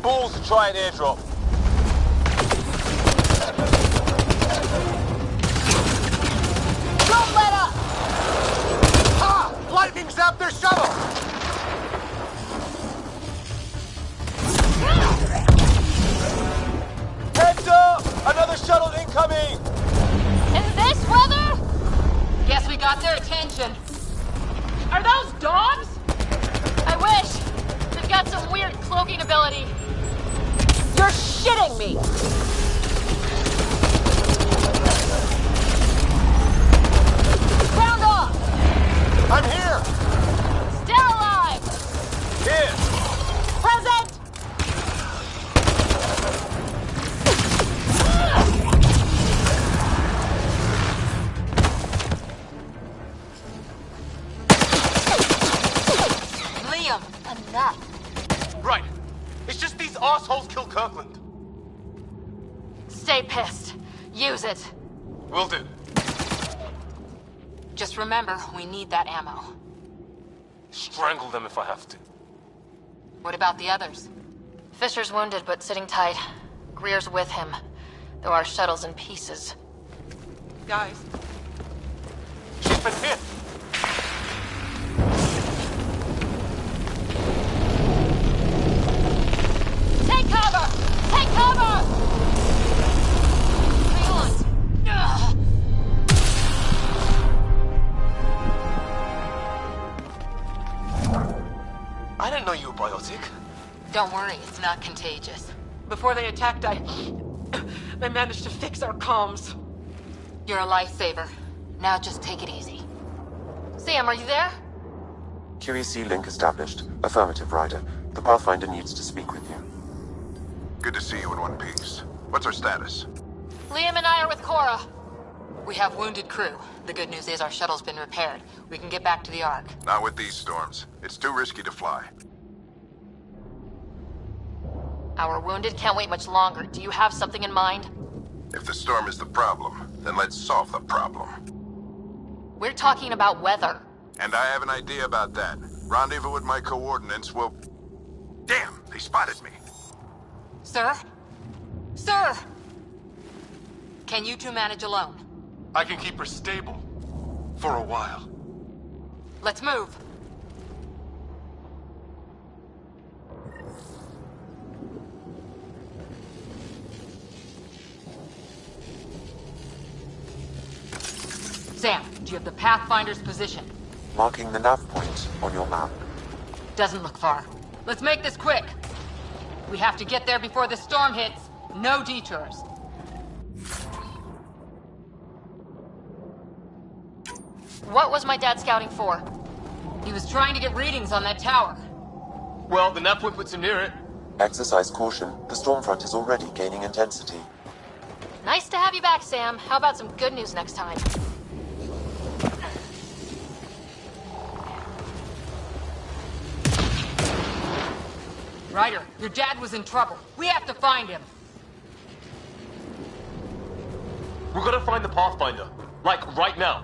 balls to try an airdrop. Don't let up! Ha! Lightning zapped their shuttle! Heads up! Another shuttle incoming! In this weather? Guess we got their attention. Are those dogs? I wish. They've got some weird cloaking ability. You're shitting me! Ground off! I'm here! Still alive! Here! Present! Liam, enough. Right. It's just these assholes kill Kirkland. Stay pissed. Use it. Will do. Just remember, we need that ammo. Strangle them if I have to. What about the others? Fisher's wounded, but sitting tight. Greer's with him, though our shuttle's in pieces. Guys. She's been hit! Take cover! Take cover! Ugh. I didn't know you were biotic. Don't worry, it's not contagious. Before they attacked, I managed to fix our comms. You're a lifesaver. Now just take it easy. Sam, are you there? QEC link established. Affirmative, Ryder. The Pathfinder needs to speak with you. Good to see you in one piece. What's our status? Liam and I are with Cora. We have wounded crew. The good news is our shuttle's been repaired. We can get back to the Ark. Not with these storms. It's too risky to fly. Our wounded can't wait much longer. Do you have something in mind? If the storm is the problem, then let's solve the problem. We're talking about weather. And I have an idea about that. Rendezvous with my coordinates will... Damn, they spotted me. Sir? Sir! Can you two manage alone? I can keep her stable. For a while. Let's move. Sam, do you have the Pathfinder's position? Marking the nav point on your map. Doesn't look far. Let's make this quick. We have to get there before the storm hits. No detours. What was my dad scouting for? He was trying to get readings on that tower. Well, the nav point puts him near it. Exercise caution. The storm front is already gaining intensity. Nice to have you back, Sam. How about some good news next time? Ryder, your dad was in trouble. We have to find him. We've got to find the Pathfinder. Like, right now.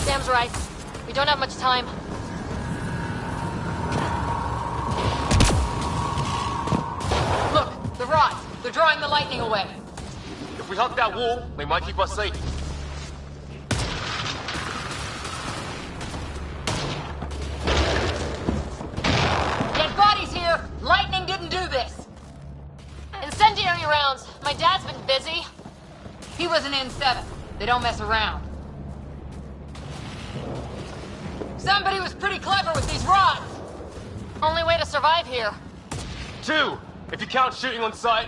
Sam's right. We don't have much time. Look, the rods. They're drawing the lightning away. If we hug that wall, they might keep us safe. Dead bodies here. Lightning didn't do this. Incendiary rounds. My dad's been busy. He was an N7. They don't mess around. Somebody was pretty clever with these rods. Only way to survive here. 2, if you count shooting on sight.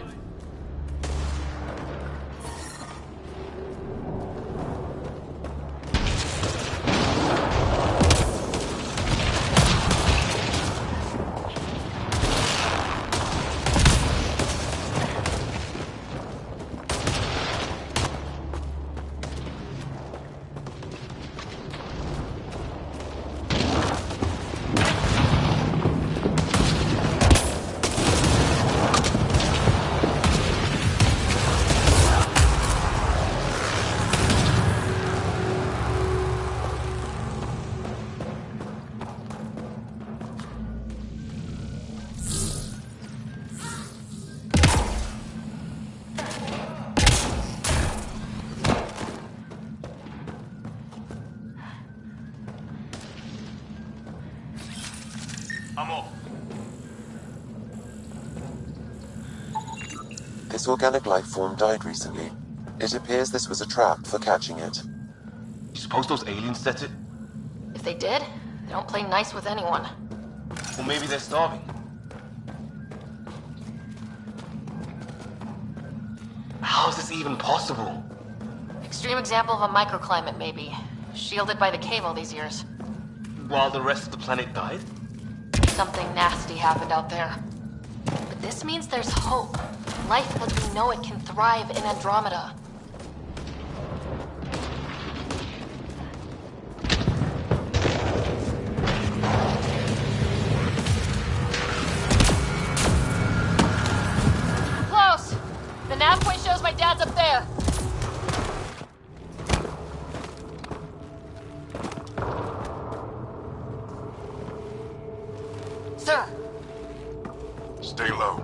I'm off. This organic life form died recently. It appears this was a trap for catching it. You suppose those aliens set it? If they did, they don't play nice with anyone. Or maybe they're starving. How is this even possible? Extreme example of a microclimate, maybe. Shielded by the cave all these years. While the rest of the planet died? Something nasty happened out there. But this means there's hope. Life as we know it can thrive in Andromeda. Close! The nav point shows my dad's up there. Sir! Stay low.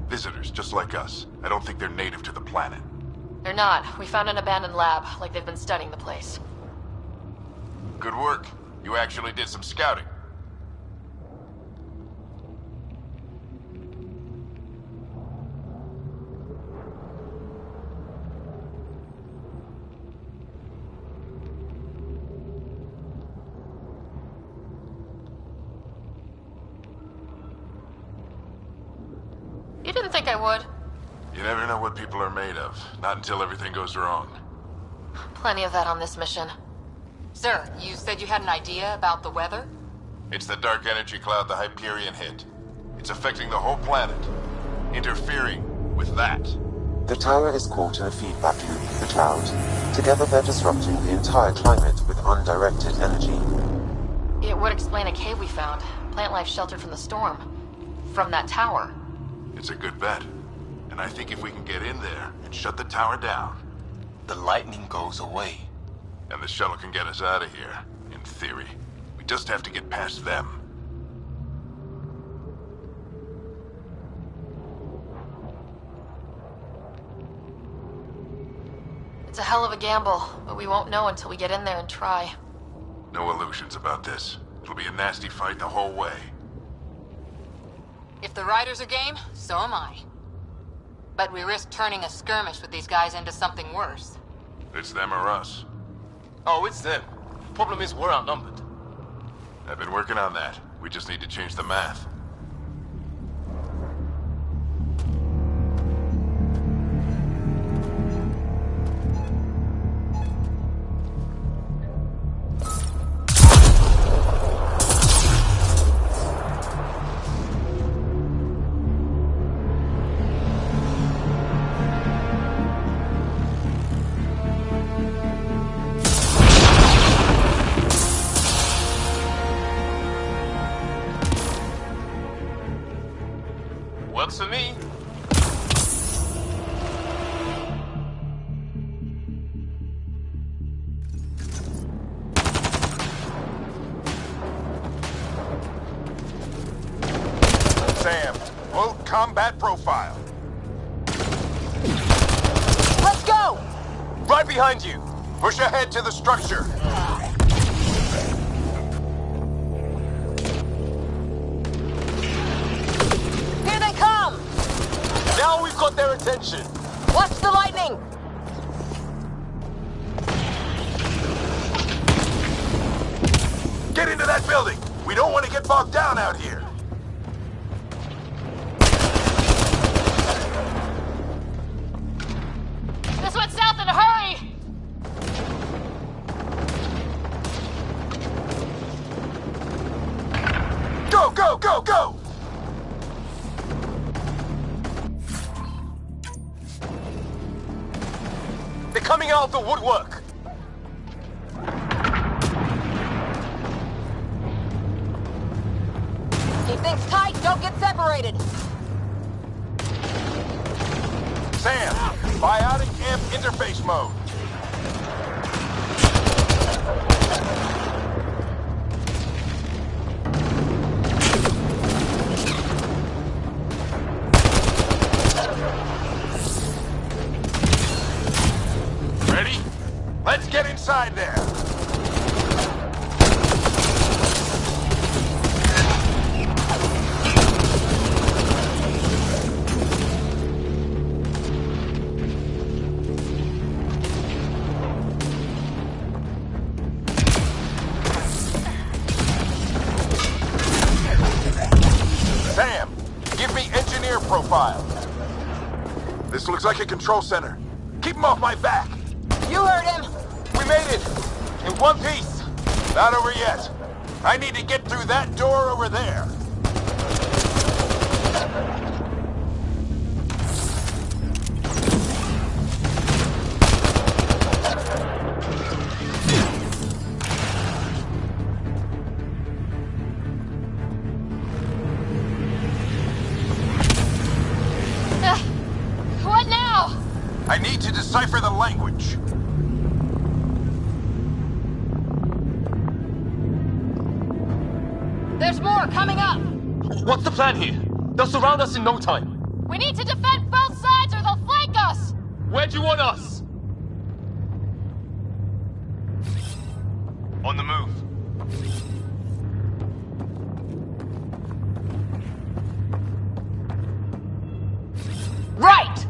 Visitors, just like us. I don't think they're native to the planet. They're not. We found an abandoned lab, like they've been studying the place. Good work. You actually did some scouting. You didn't think I would. You never know what people are made of. Not until everything goes wrong. Plenty of that on this mission. Sir, you said you had an idea about the weather? It's the dark energy cloud the Hyperion hit. It's affecting the whole planet. Interfering with that. The tower is caught in a feedback loop with the cloud. Together they're disrupting the entire climate with undirected energy. It would explain a cave we found. Plant life sheltered from the storm. From that tower. It's a good bet. And I think if we can get in there and shut the tower down... The lightning goes away. And the shuttle can get us out of here, in theory. We just have to get past them. It's a hell of a gamble, but we won't know until we get in there and try. No illusions about this. It'll be a nasty fight the whole way. If the riders are game, so am I. But we risk turning a skirmish with these guys into something worse. It's them or us. Oh, it's them. Problem is, we're outnumbered. I've been working on that. We just need to change the math. Works for me. Sam, full combat profile. Let's go! Right behind you. Push ahead to the structure. Here they come! Now we've got their attention. Watch the lightning! Get into that building. We don't want to get bogged down out here. This went south in a hurry! Go, go, go, go! They're coming out of the woodwork. Keep things tight, don't get separated! Sam, Biotic amp interface mode. Ready? Let's get inside there. Sam, give me engineer profile. This looks like a control center. Keep him off my back. You heard him! We made it! In one piece! Not over yet. I need to get through that door over there. What now? I need to decipher the language. There's more coming up! What's the plan here? They'll surround us in no time. We need to defend both sides or they'll flank us! Where do you want us? On the move. Right!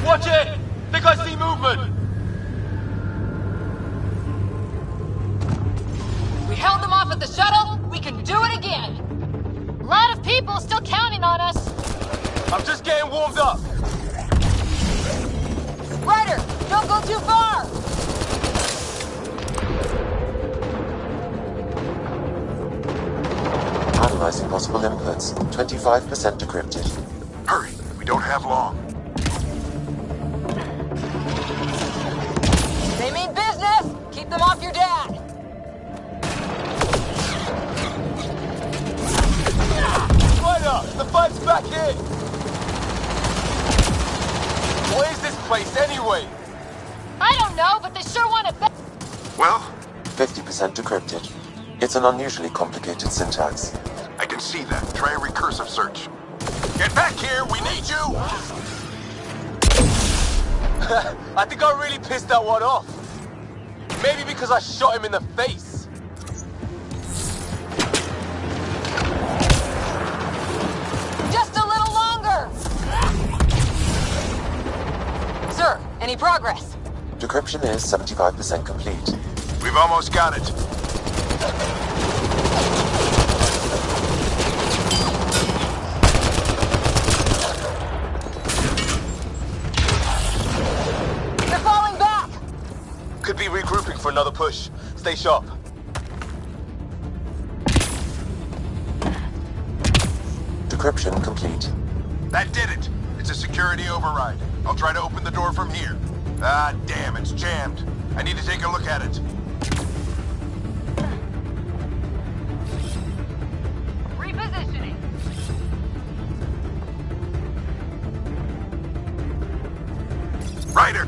Watch it! Think I see movement! We held them off at the shuttle. We can do it again. A lot of people still counting on us. I'm just getting warmed up. Ryder, don't go too far! Analyzing possible inputs. 25% decrypted. Hurry, we don't have long. They mean business! Keep them off your dad! Ryder, the fight's back in! What is this place anyway? I don't know, but they sure want it back. Well, 50% decrypted. It's an unusually complicated syntax. I can see that. Try a recursive search. Get back here, we need you! I think I really pissed that one off. Maybe because I shot him in the face. Just a little longer! Sir, any progress? Decryption is 75% complete. We've almost got it. They're falling back! Could be regrouping for another push. Stay sharp. Decryption complete. That did it. It's a security override. I'll try to open the door from here. Ah, damn, it's jammed. I need to take a look at it. Repositioning. Ryder!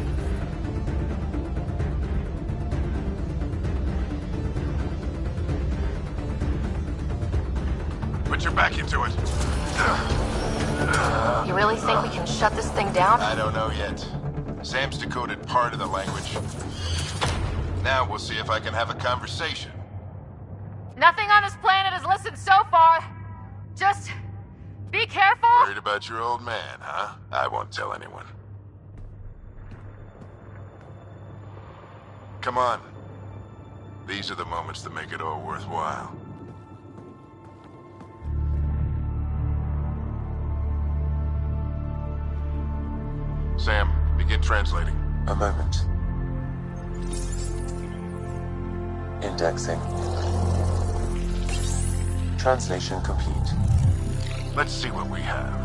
Put your back into it. You really think we can shut this thing down? I don't know yet. Sam's decoded part of the language. Now we'll see if I can have a conversation. Nothing on this planet has listened so far. Just be careful. Worried about your old man, huh? I won't tell anyone. Come on. These are the moments that make it all worthwhile. Sam, begin translating. A moment. Indexing. Translation complete. Let's see what we have.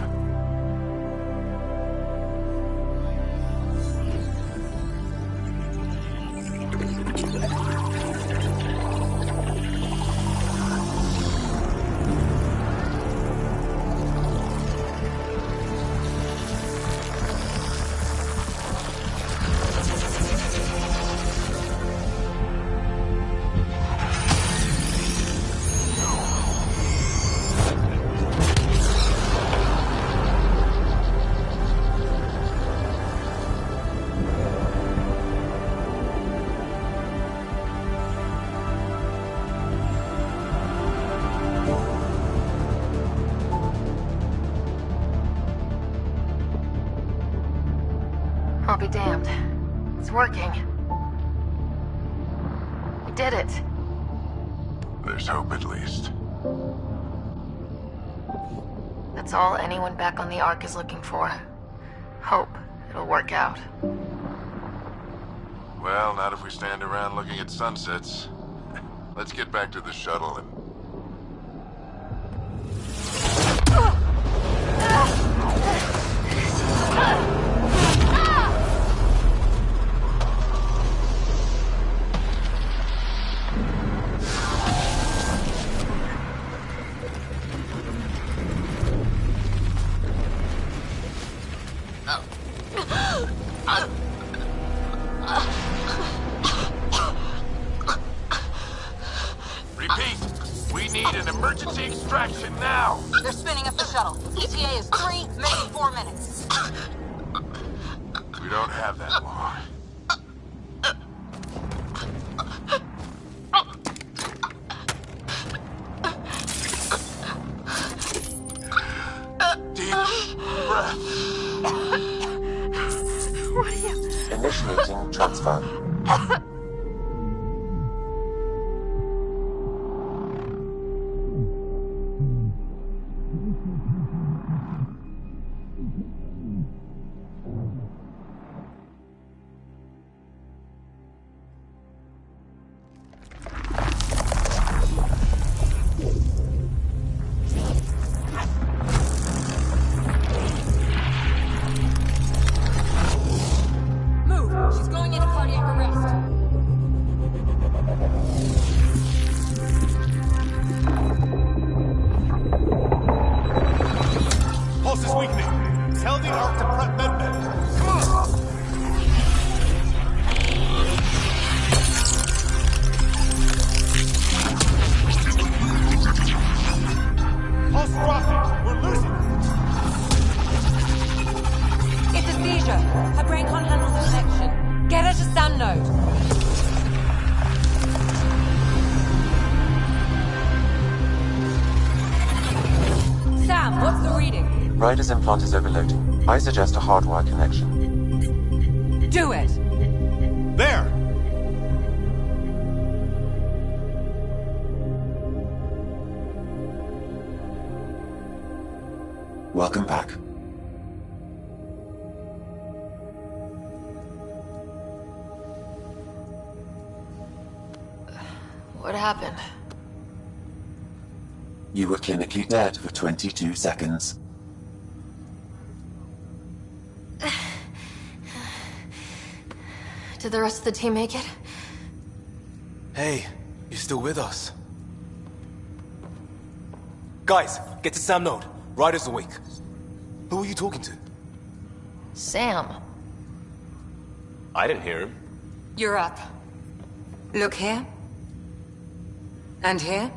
I'll be damned. It's working. We did it. There's hope at least. That's all anyone back on the Ark is looking for. Hope it'll work out. Well, not if we stand around looking at sunsets. Let's get back to the shuttle and... Repeat! We need an emergency extraction now! They're spinning up the shuttle. ETA is 3, maybe 4 minutes. We don't have that long. Deep breath. Initiating transfer. She's going into cardiac arrest. Pulse is weakening. Tell the Ark to prep med. Come on! Pulse dropping. We're losing. It's a seizure. Her brain can't handle the connection. Get her to sound node. Sam, what's the reading? Ryder's implant is overloading. I suggest a hardwire connection. Do it! There! Welcome back. What happened? You were clinically dead for 22 seconds. Did the rest of the team make it? Hey, you're still with us. Guys, get to Sam Node. Ryder's awake. Who are you talking to? Sam. I didn't hear him. You're up. Look here. And here.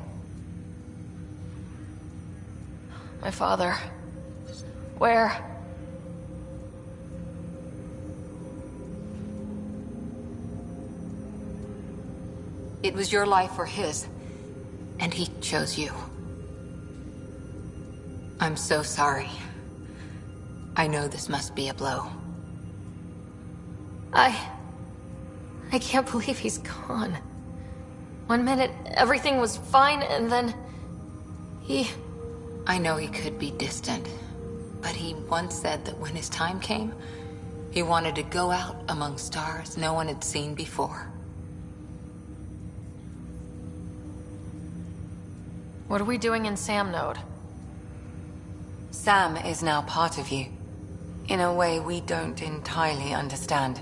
My father. Where? It was your life or his, and he chose you. I'm so sorry. I know this must be a blow. I can't believe he's gone. 1 minute, everything was fine, and then... I know he could be distant, but he once said that when his time came, he wanted to go out among stars no one had seen before. What are we doing in Sam Node? Sam is now part of you, in a way we don't entirely understand.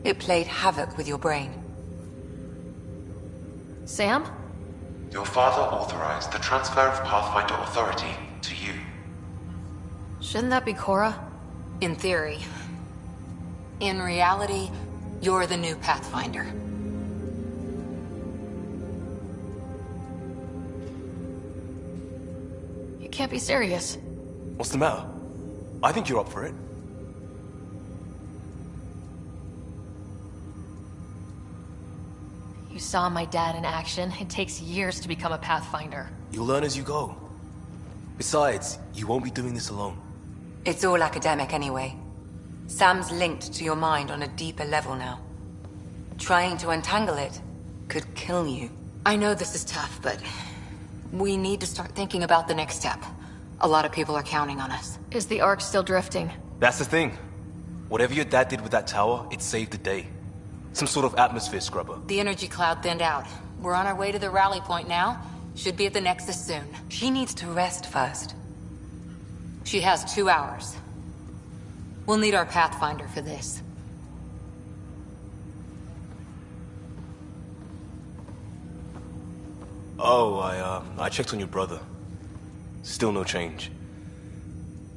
It played havoc with your brain. Sam? Your father authorized the transfer of Pathfinder authority to you. Shouldn't that be Cora? In theory. In reality, you're the new Pathfinder. You can't be serious. What's the matter? I think you're up for it. You saw my dad in action. It takes years to become a Pathfinder. You'll learn as you go. Besides, you won't be doing this alone. It's all academic anyway. Sam's linked to your mind on a deeper level now. Trying to untangle it could kill you. I know this is tough, but we need to start thinking about the next step. A lot of people are counting on us. Is the Ark still drifting? That's the thing. Whatever your dad did with that tower, it saved the day. Some sort of atmosphere scrubber. The energy cloud thinned out. We're on our way to the rally point now. Should be at the Nexus soon. She needs to rest first. She has 2 hours. We'll need our Pathfinder for this. Oh, I checked on your brother. Still no change.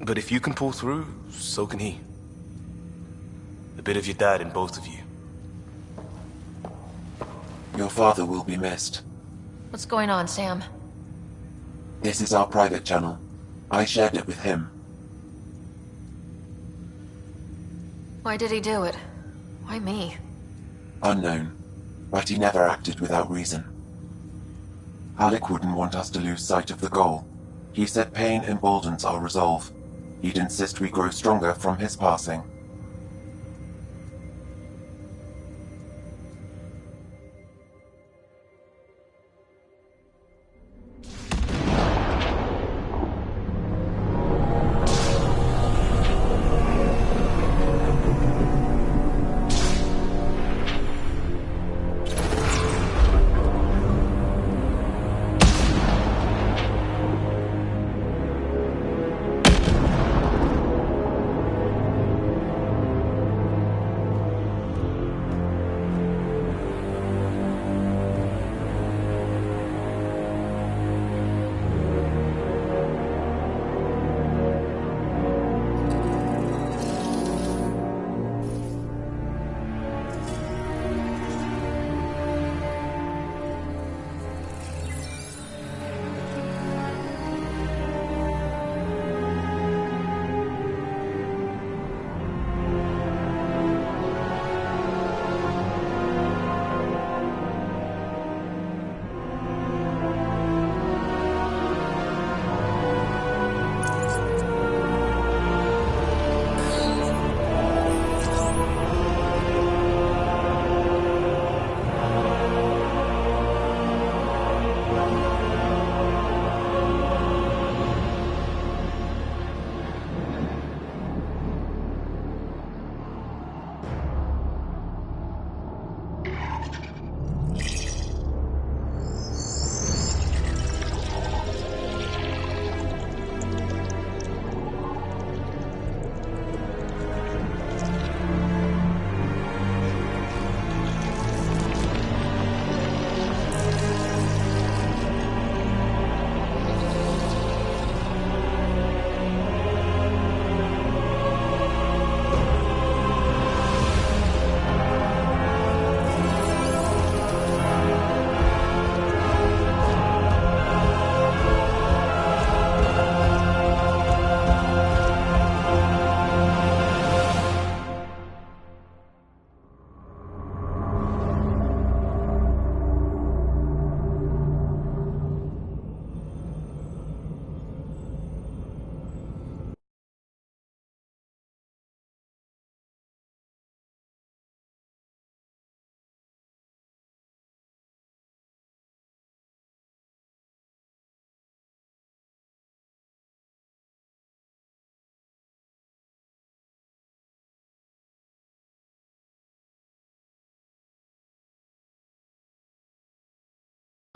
But if you can pull through, so can he. A bit of your dad in both of you. Your father will be missed. What's going on, Sam? This is our private channel. I shared it with him. Why did he do it? Why me? Unknown, but he never acted without reason. Alec wouldn't want us to lose sight of the goal. He said pain emboldens our resolve. He'd insist we grow stronger from his passing.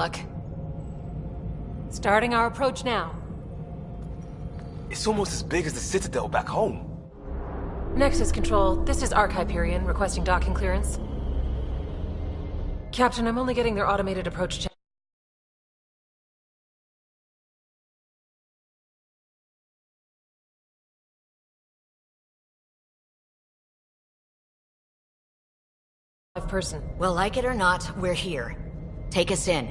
Luck. Starting our approach now. It's almost as big as the Citadel back home. Nexus Control, this is Arc Hyperion requesting docking clearance. Captain, I'm only getting their automated approach check. Person. Well, like it or not, we're here. Take us in.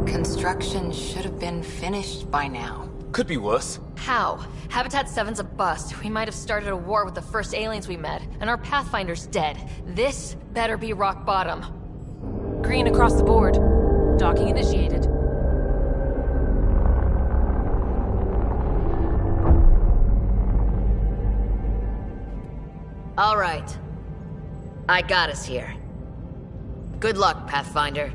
Construction should have been finished by now. Could be worse. How? Habitat 7's a bust. We might have started a war with the first aliens we met, and our Pathfinder's dead. This better be rock bottom. Green across the board. Docking initiated. All right. I got us here. Good luck, Pathfinder.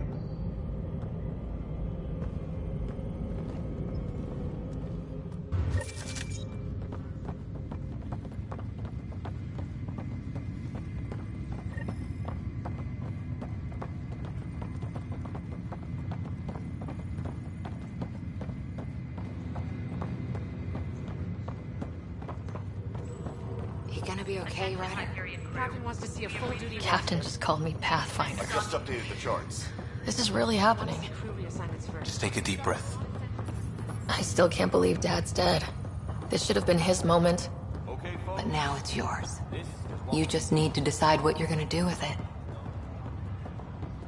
You gonna be okay, Ryder? Captain wants to see a full-duty... Captain just called me Pathfinder. Just updated the charts. This is really happening. Just take a deep breath. I still can't believe Dad's dead. This should have been his moment. But now it's yours. You just need to decide what you're gonna do with it.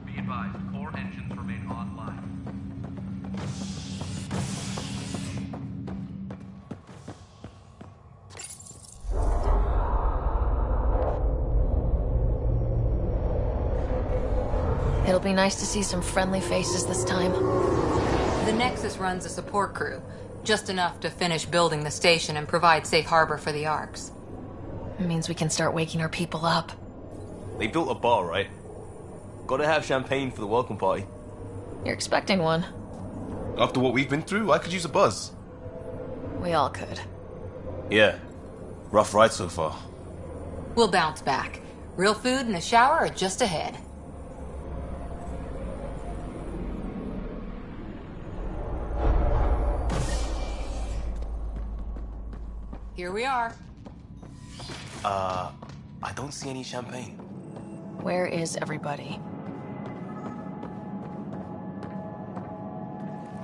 Be advised, core engines remain online. It'll be nice to see some friendly faces this time. The Nexus runs a support crew. Just enough to finish building the station and provide safe harbor for the Arcs. It means we can start waking our people up. They built a bar, right? Gotta have champagne for the welcome party. You're expecting one. After what we've been through, I could use a buzz. We all could. Yeah. Rough ride so far. We'll bounce back. Real food and a shower are just ahead. Here we are. I don't see any champagne. Where is everybody?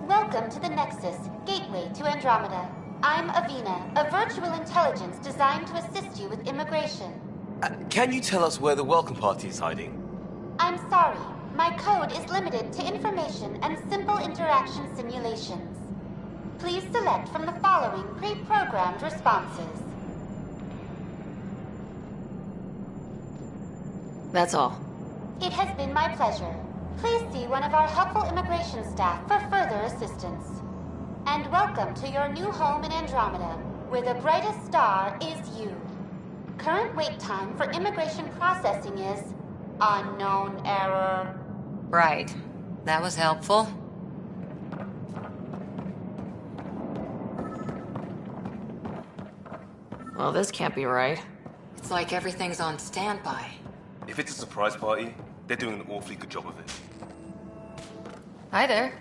Welcome to the Nexus, gateway to Andromeda. I'm Avina, a virtual intelligence designed to assist you with immigration. Can you tell us where the welcome party is hiding? I'm sorry, my code is limited to information and simple interaction simulations. Please select from the following pre-programmed responses. That's all. It has been my pleasure. Please see one of our helpful immigration staff for further assistance. And welcome to your new home in Andromeda, where the brightest star is you. Current wait time for immigration processing is unknown error. Right. That was helpful. Well, this can't be right. It's like everything's on standby. If it's a surprise party, they're doing an awfully good job of it. Hi there.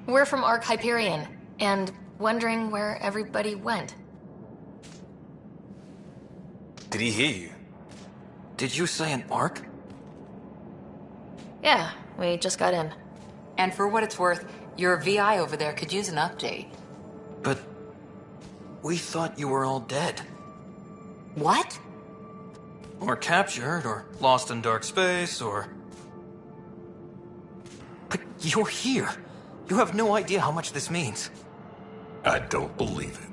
We're from Arc Hyperion, and wondering where everybody went. Did he hear you? Did you say an arc? Yeah, we just got in. And for what it's worth, your VI over there could use an update. But we thought you were all dead. What? Or captured, or lost in dark space, or... But you're here. You have no idea how much this means. I don't believe it.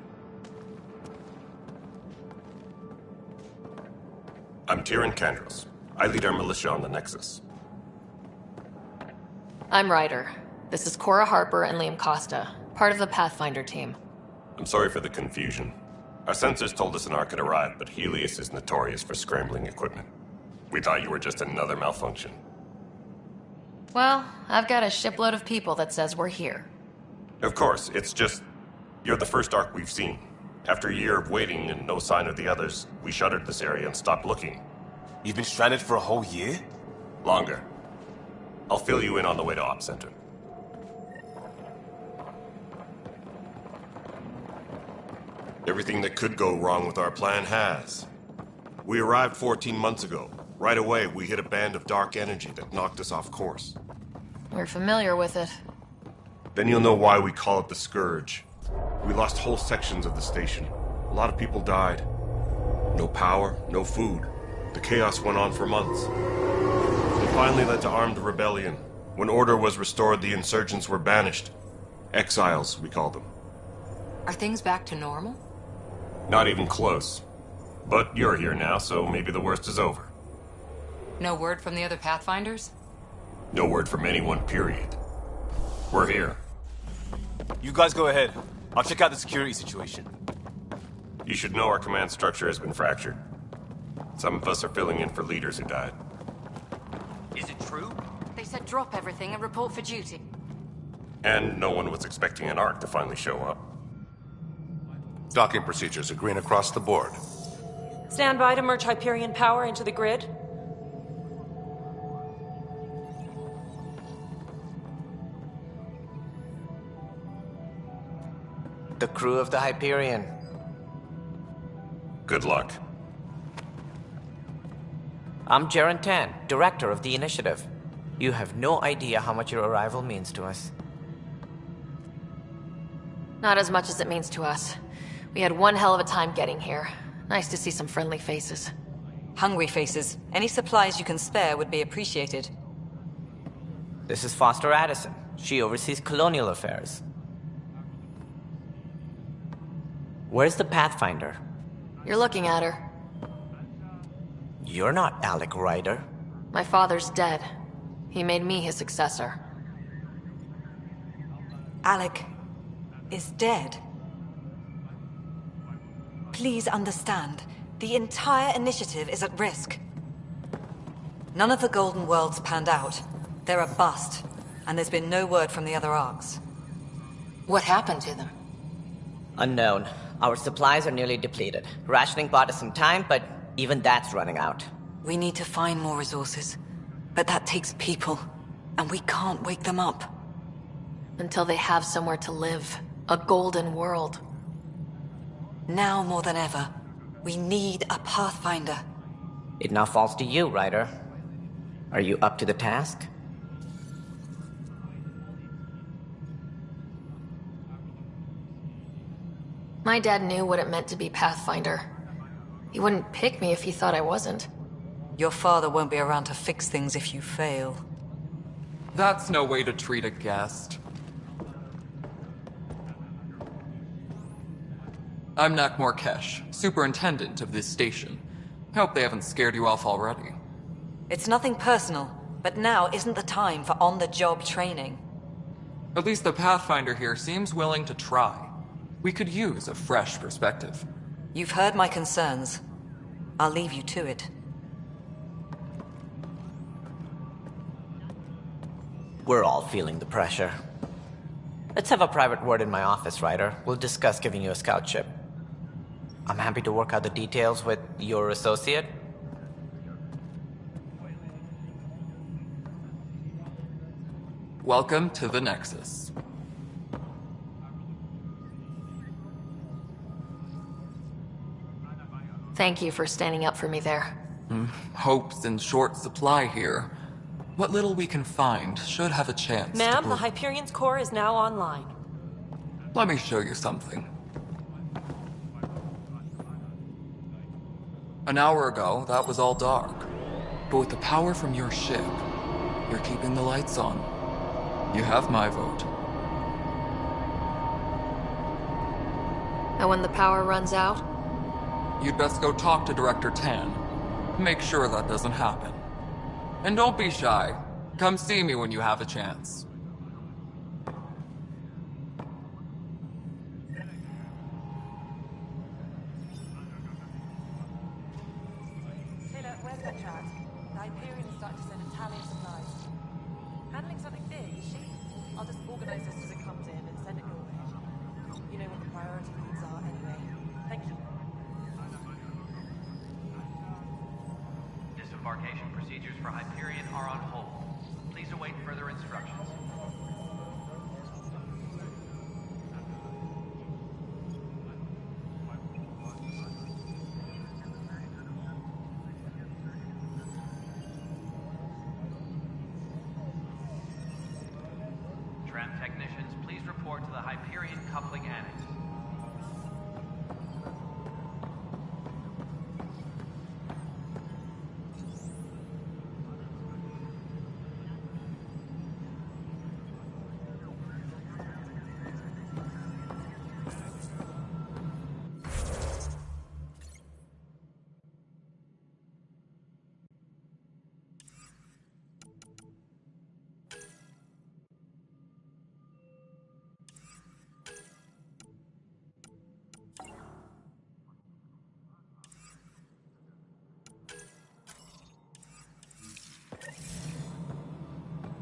I'm Tyrion Kandros. I lead our militia on the Nexus. I'm Ryder. This is Cora Harper and Liam Costa, part of the Pathfinder team. I'm sorry for the confusion. Our sensors told us an Ark had arrived, but Helios is notorious for scrambling equipment. We thought you were just another malfunction. Well, I've got a shipload of people that says we're here. Of course, it's just... You're the first Ark we've seen. After a year of waiting and no sign of the others, we shuttered this area and stopped looking. You've been stranded for a whole year? Longer. I'll fill you in on the way to Op Center. Everything that could go wrong with our plan has. We arrived 14 months ago. Right away, we hit a band of dark energy that knocked us off course. We're familiar with it. Then you'll know why we call it the Scourge. We lost whole sections of the station. A lot of people died. No power, no food. The chaos went on for months. It finally led to armed rebellion. When order was restored, the insurgents were banished. Exiles, we call them. Are things back to normal? Not even close. But you're here now, so maybe the worst is over. No word from the other Pathfinders? No word from anyone, period. We're here. You guys go ahead. I'll check out the security situation. You should know our command structure has been fractured. Some of us are filling in for leaders who died. Is it true? They said drop everything and report for duty. And no one was expecting an Ark to finally show up. Docking procedures are green across the board. Stand by to merge Hyperion power into the grid. The crew of the Hyperion. Good luck. I'm Jaren Tan, director of the initiative. You have no idea how much your arrival means to us. Not as much as it means to us. We had one hell of a time getting here. Nice to see some friendly faces. Hungry faces. Any supplies you can spare would be appreciated. This is Foster Addison. She oversees colonial affairs. Where's the Pathfinder? You're looking at her. You're not Alec Ryder. My father's dead. He made me his successor. Alec is dead. Please understand, the entire initiative is at risk. None of the Golden Worlds panned out. They're a bust, and there's been no word from the other Arks. What happened to them? Unknown. Our supplies are nearly depleted. Rationing bought us some time, but even that's running out. We need to find more resources, but that takes people, and we can't wake them up. Until they have somewhere to live. A golden world. Now more than ever, we need a Pathfinder. It now falls to you, Ryder. Are you up to the task? My dad knew what it meant to be Pathfinder. He wouldn't pick me if he thought I wasn't. Your father won't be around to fix things if you fail. That's no way to treat a guest. I'm Nak Morkesh, superintendent of this station. Hope they haven't scared you off already. It's nothing personal, but now isn't the time for on-the-job training. At least the Pathfinder here seems willing to try. We could use a fresh perspective. You've heard my concerns. I'll leave you to it. We're all feeling the pressure. Let's have a private word in my office, Ryder. We'll discuss giving you a scout ship. I'm happy to work out the details with your associate. Welcome to the Nexus. Thank you for standing up for me there. Hope's in short supply here. What little we can find should have a chance to Ma'am, the Hyperion's core is now online. Let me show you something. An hour ago, that was all dark. But with the power from your ship, you're keeping the lights on. You have my vote. And when the power runs out? You'd best go talk to Director Tan. Make sure that doesn't happen. And don't be shy. Come see me when you have a chance. Taylor, where's that chat? The Hyperion is starting to send a tally of supplies. Handling something big, is she? I'll just organize this as it comes in and send it your way. You know what the price Procedures for Hyperion are on hold. Please await further instructions. Tram technicians, please report to the Hyperion Coupling Annex.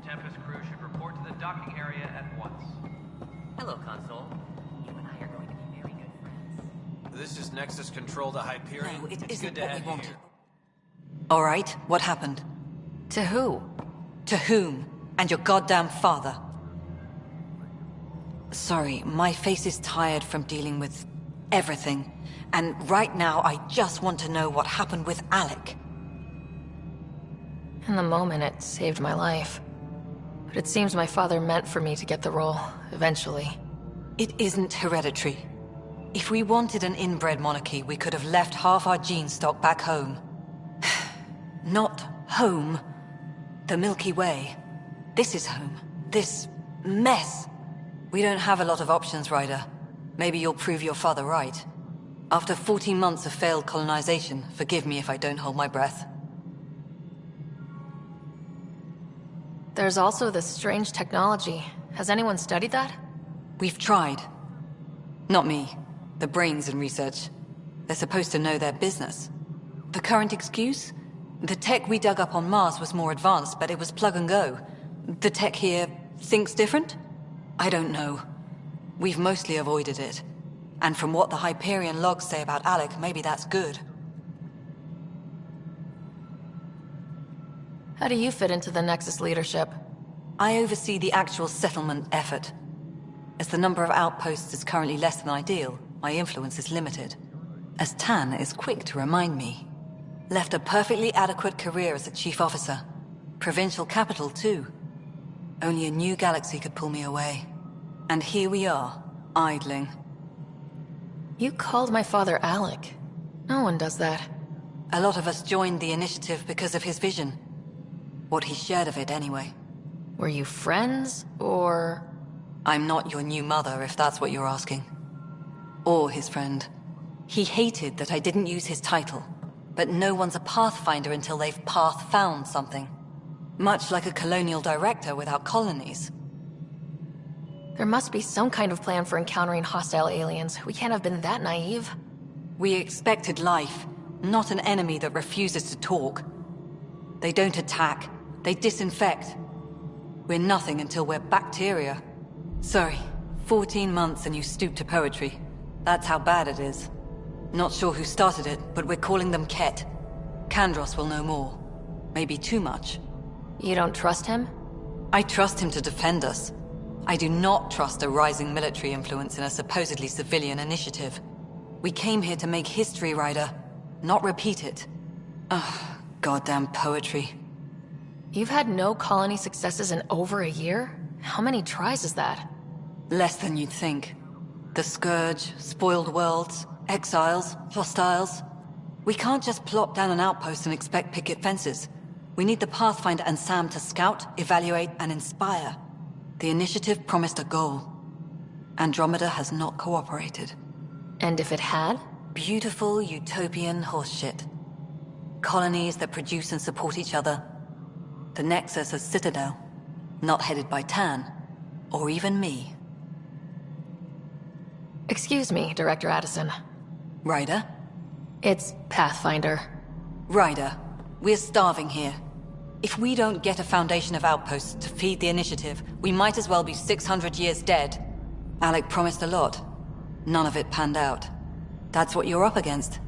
Tempest crew should report to the docking area at once. Hello, Console. You and I are going to be very good friends. This is Nexus Control to Hyperion. No, it it's isn't good to what have we you wanted. here. All right, what happened? To who? To whom? And your goddamn father. Sorry, my face is tired from dealing with everything. And right now, I just want to know what happened with Alec. In the moment, it saved my life. But it seems my father meant for me to get the role, eventually. It isn't hereditary. If we wanted an inbred monarchy, we could have left half our gene stock back home. Not home. The Milky Way. This is home. This mess. We don't have a lot of options, Ryder. Maybe you'll prove your father right. After 14 months of failed colonization, forgive me if I don't hold my breath. There's also this strange technology. Has anyone studied that? We've tried. Not me. The brains in research. They're supposed to know their business. The current excuse? The tech we dug up on Mars was more advanced, but it was plug and go. The tech here thinks different? I don't know. We've mostly avoided it. And from what the Hyperion logs say about Alec, maybe that's good. How do you fit into the Nexus leadership? I oversee the actual settlement effort. As the number of outposts is currently less than ideal, my influence is limited. As Tan is quick to remind me. Left a perfectly adequate career as a chief officer. Provincial capital, too. Only a new galaxy could pull me away. And here we are, idling. You called my father Alec. No one does that. A lot of us joined the initiative because of his vision. What he shared of it, anyway. Were you friends, or...? I'm not your new mother, if that's what you're asking. Or his friend. He hated that I didn't use his title. But no one's a pathfinder until they've path-found something. Much like a colonial director without colonies. There must be some kind of plan for encountering hostile aliens. We can't have been that naive. We expected life, not an enemy that refuses to talk. They don't attack. They disinfect. We're nothing until we're bacteria. Sorry, 14 months and you stoop to poetry. That's how bad it is. Not sure who started it, but we're calling them Ket. Kandros will know more. Maybe too much. You don't trust him? I trust him to defend us. I do not trust a rising military influence in a supposedly civilian initiative. We came here to make history, Ryder, not repeat it. Ugh, goddamn poetry. You've had no colony successes in over a year? How many tries is that? Less than you'd think. The Scourge, spoiled worlds, exiles, hostiles. We can't just plop down an outpost and expect picket fences. We need the Pathfinder and Sam to scout, evaluate, and inspire. The initiative promised a goal. Andromeda has not cooperated. And if it had? Beautiful utopian horseshit. Colonies that produce and support each other. The Nexus as Citadel. Not headed by Tan. Or even me. Excuse me, Director Addison. Ryder? It's Pathfinder. Ryder, we're starving here. If we don't get a foundation of outposts to feed the initiative, we might as well be 600 years dead. Alec promised a lot. None of it panned out. That's what you're up against.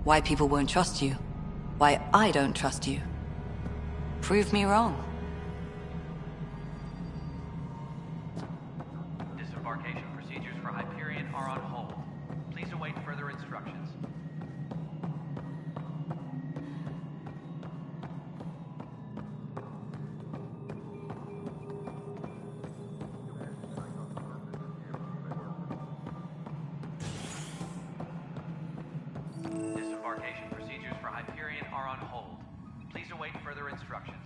Why people won't trust you. Why I don't trust you. Prove me wrong. Disembarkation procedures for Hyperion are on hold. Please await further instructions. Disembarkation procedures for Hyperion are on hold. Please await further instructions.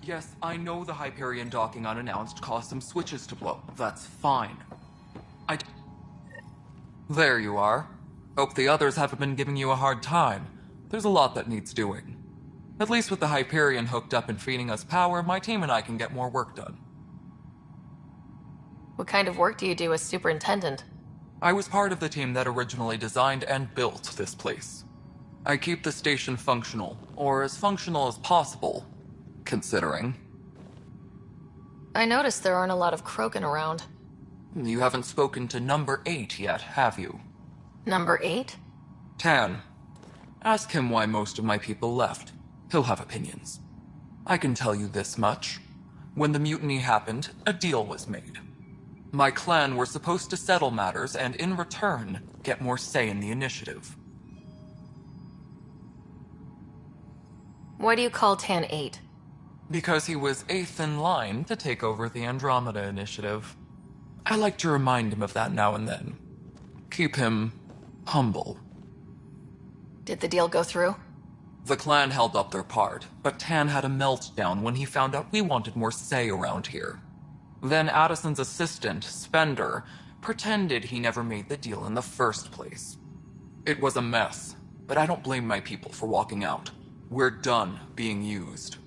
Yes, I know the Hyperion docking unannounced caused some switches to blow. That's fine. There you are. Hope the others haven't been giving you a hard time. There's a lot that needs doing. At least with the Hyperion hooked up and feeding us power, my team and I can get more work done. What kind of work do you do as superintendent? I was part of the team that originally designed and built this place. I keep the station functional, or as functional as possible, considering. I noticed there aren't a lot of Krogan around. You haven't spoken to number 8 yet, have you? Number 8? Tan. Ask him why most of my people left. He'll have opinions. I can tell you this much. When the mutiny happened, a deal was made. My clan were supposed to settle matters and, in return, get more say in the initiative. Why do you call Tan 8? Because he was 8th in line to take over the Andromeda Initiative. I like to remind him of that now and then. Keep him humble. Did the deal go through? The clan held up their part, but Tan had a meltdown when he found out we wanted more say around here. Then Addison's assistant, Spender, pretended he never made the deal in the first place. It was a mess, but I don't blame my people for walking out. We're done being used.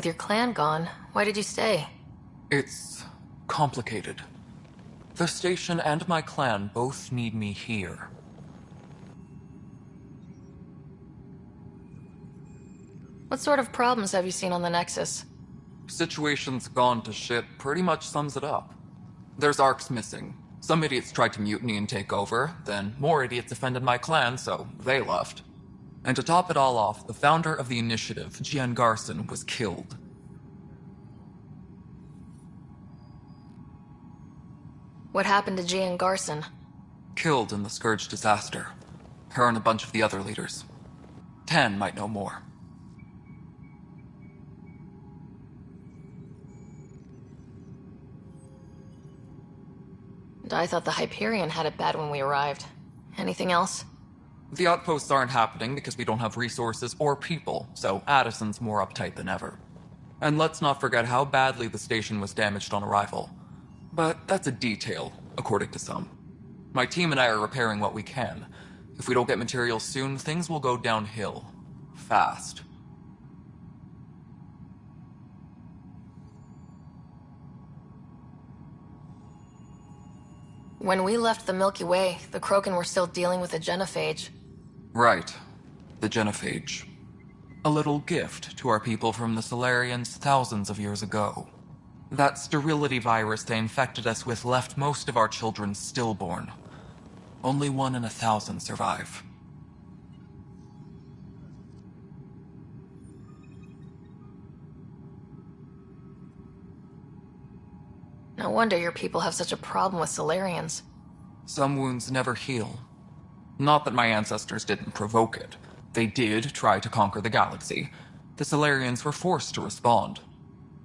With your clan gone, why did you stay? It's complicated. The station and my clan both need me here. What sort of problems have you seen on the Nexus? Situation's gone to shit pretty much sums it up. There's arcs missing. Some idiots tried to mutiny and take over, then more idiots offended my clan, so they left. And to top it all off, the founder of the initiative, Jian Garson, was killed. What happened to Jian Garson? Killed in the Scourge disaster. Her and a bunch of the other leaders. Tan might know more. And I thought the Hyperion had it bad when we arrived. Anything else? The outposts aren't happening because we don't have resources or people, so Addison's more uptight than ever. And let's not forget how badly the station was damaged on arrival. But that's a detail, according to some. My team and I are repairing what we can. If we don't get materials soon, things will go downhill. Fast. When we left the Milky Way, the Krogan were still dealing with the genophage. Right. The genophage. A little gift to our people from the Solarians thousands of years ago. That sterility virus they infected us with left most of our children stillborn. Only 1 in 1,000 survive. No wonder your people have such a problem with Solarians. Some wounds never heal. Not that my ancestors didn't provoke it. They did try to conquer the galaxy. The Solarians were forced to respond.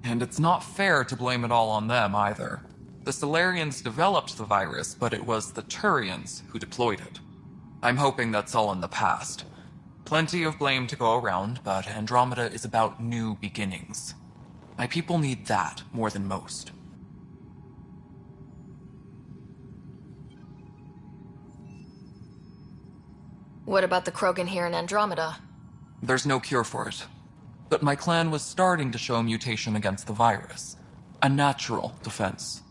And it's not fair to blame it all on them, either. The Solarians developed the virus, but it was the Turians who deployed it. I'm hoping that's all in the past. Plenty of blame to go around, but Andromeda is about new beginnings. My people need that more than most. What about the Krogan here in Andromeda? There's no cure for it. But my clan was starting to show mutation against the virus. A natural defense.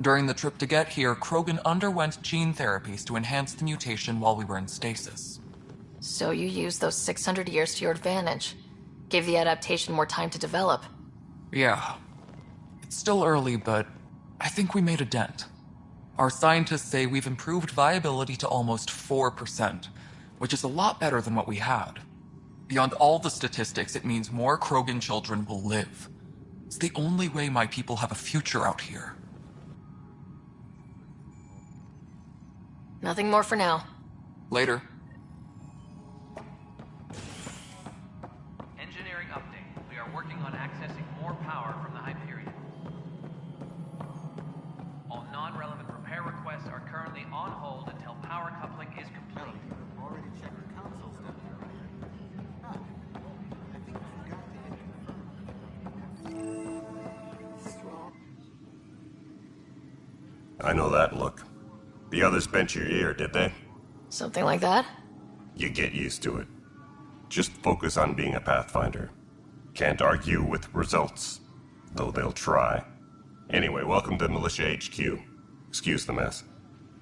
During the trip to get here, Krogan underwent gene therapies to enhance the mutation while we were in stasis. So you used those 600 years to your advantage. Gave the adaptation more time to develop. Yeah. It's still early, but I think we made a dent. Our scientists say we've improved viability to almost 4%, which is a lot better than what we had. Beyond all the statistics, it means more Krogan children will live. It's the only way my people have a future out here. Nothing more for now. Later. Engineering update. We are working on accessing more power from the Hyperion. All non-relevant repair requests are currently on hold until power coupling is complete. Already checked the console stuff here, right? I think I forgot to I know that look. The others bent your ear, did they? Something like that? You get used to it. Just focus on being a Pathfinder. Can't argue with results, though they'll try. Anyway, welcome to Militia HQ. Excuse the mess.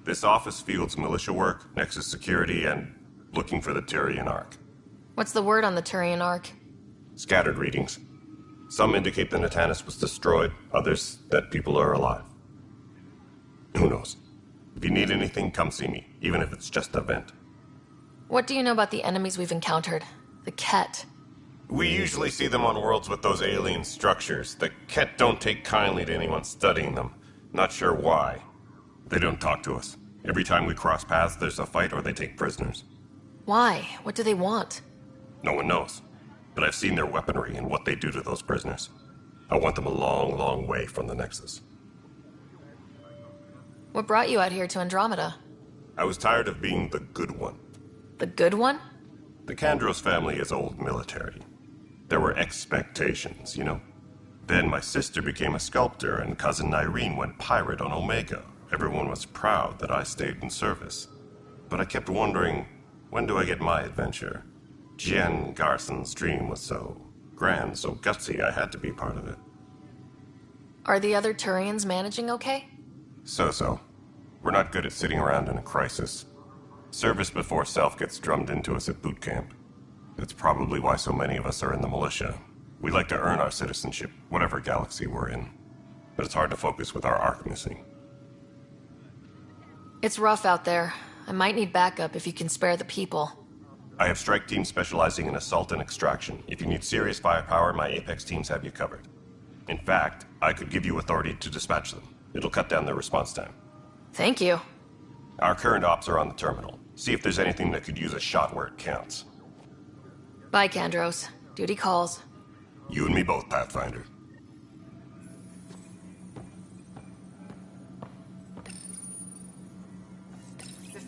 This office fields militia work, Nexus security, and looking for the Turian Ark. What's the word on the Turian Ark? Scattered readings. Some indicate the Natanus was destroyed, others that people are alive. Who knows? If you need anything, come see me, even if it's just a vent. What do you know about the enemies we've encountered? The Ket. We usually see them on worlds with those alien structures. The Ket don't take kindly to anyone studying them. Not sure why. They don't talk to us. Every time we cross paths, there's a fight or they take prisoners. Why? What do they want? No one knows. But I've seen their weaponry and what they do to those prisoners. I want them a long, long way from the Nexus. What brought you out here to Andromeda? I was tired of being the good one. The good one? The Kandros family is old military. There were expectations, you know. Then my sister became a sculptor and cousin Irene went pirate on Omega. Everyone was proud that I stayed in service. But I kept wondering, when do I get my adventure? Jian Garson's dream was so grand, so gutsy I had to be part of it. Are the other Turians managing okay? So-so. We're not good at sitting around in a crisis. Service before self gets drummed into us at boot camp. That's probably why so many of us are in the militia. We like to earn our citizenship, whatever galaxy we're in. But it's hard to focus with our arc missing. It's rough out there. I might need backup if you can spare the people. I have strike teams specializing in assault and extraction. If you need serious firepower, my Apex teams have you covered. In fact, I could give you authority to dispatch them. It'll cut down their response time. Thank you. Our current ops are on the terminal. See if there's anything that could use a shot where it counts. Bye, Kandros. Duty calls. You and me both, Pathfinder.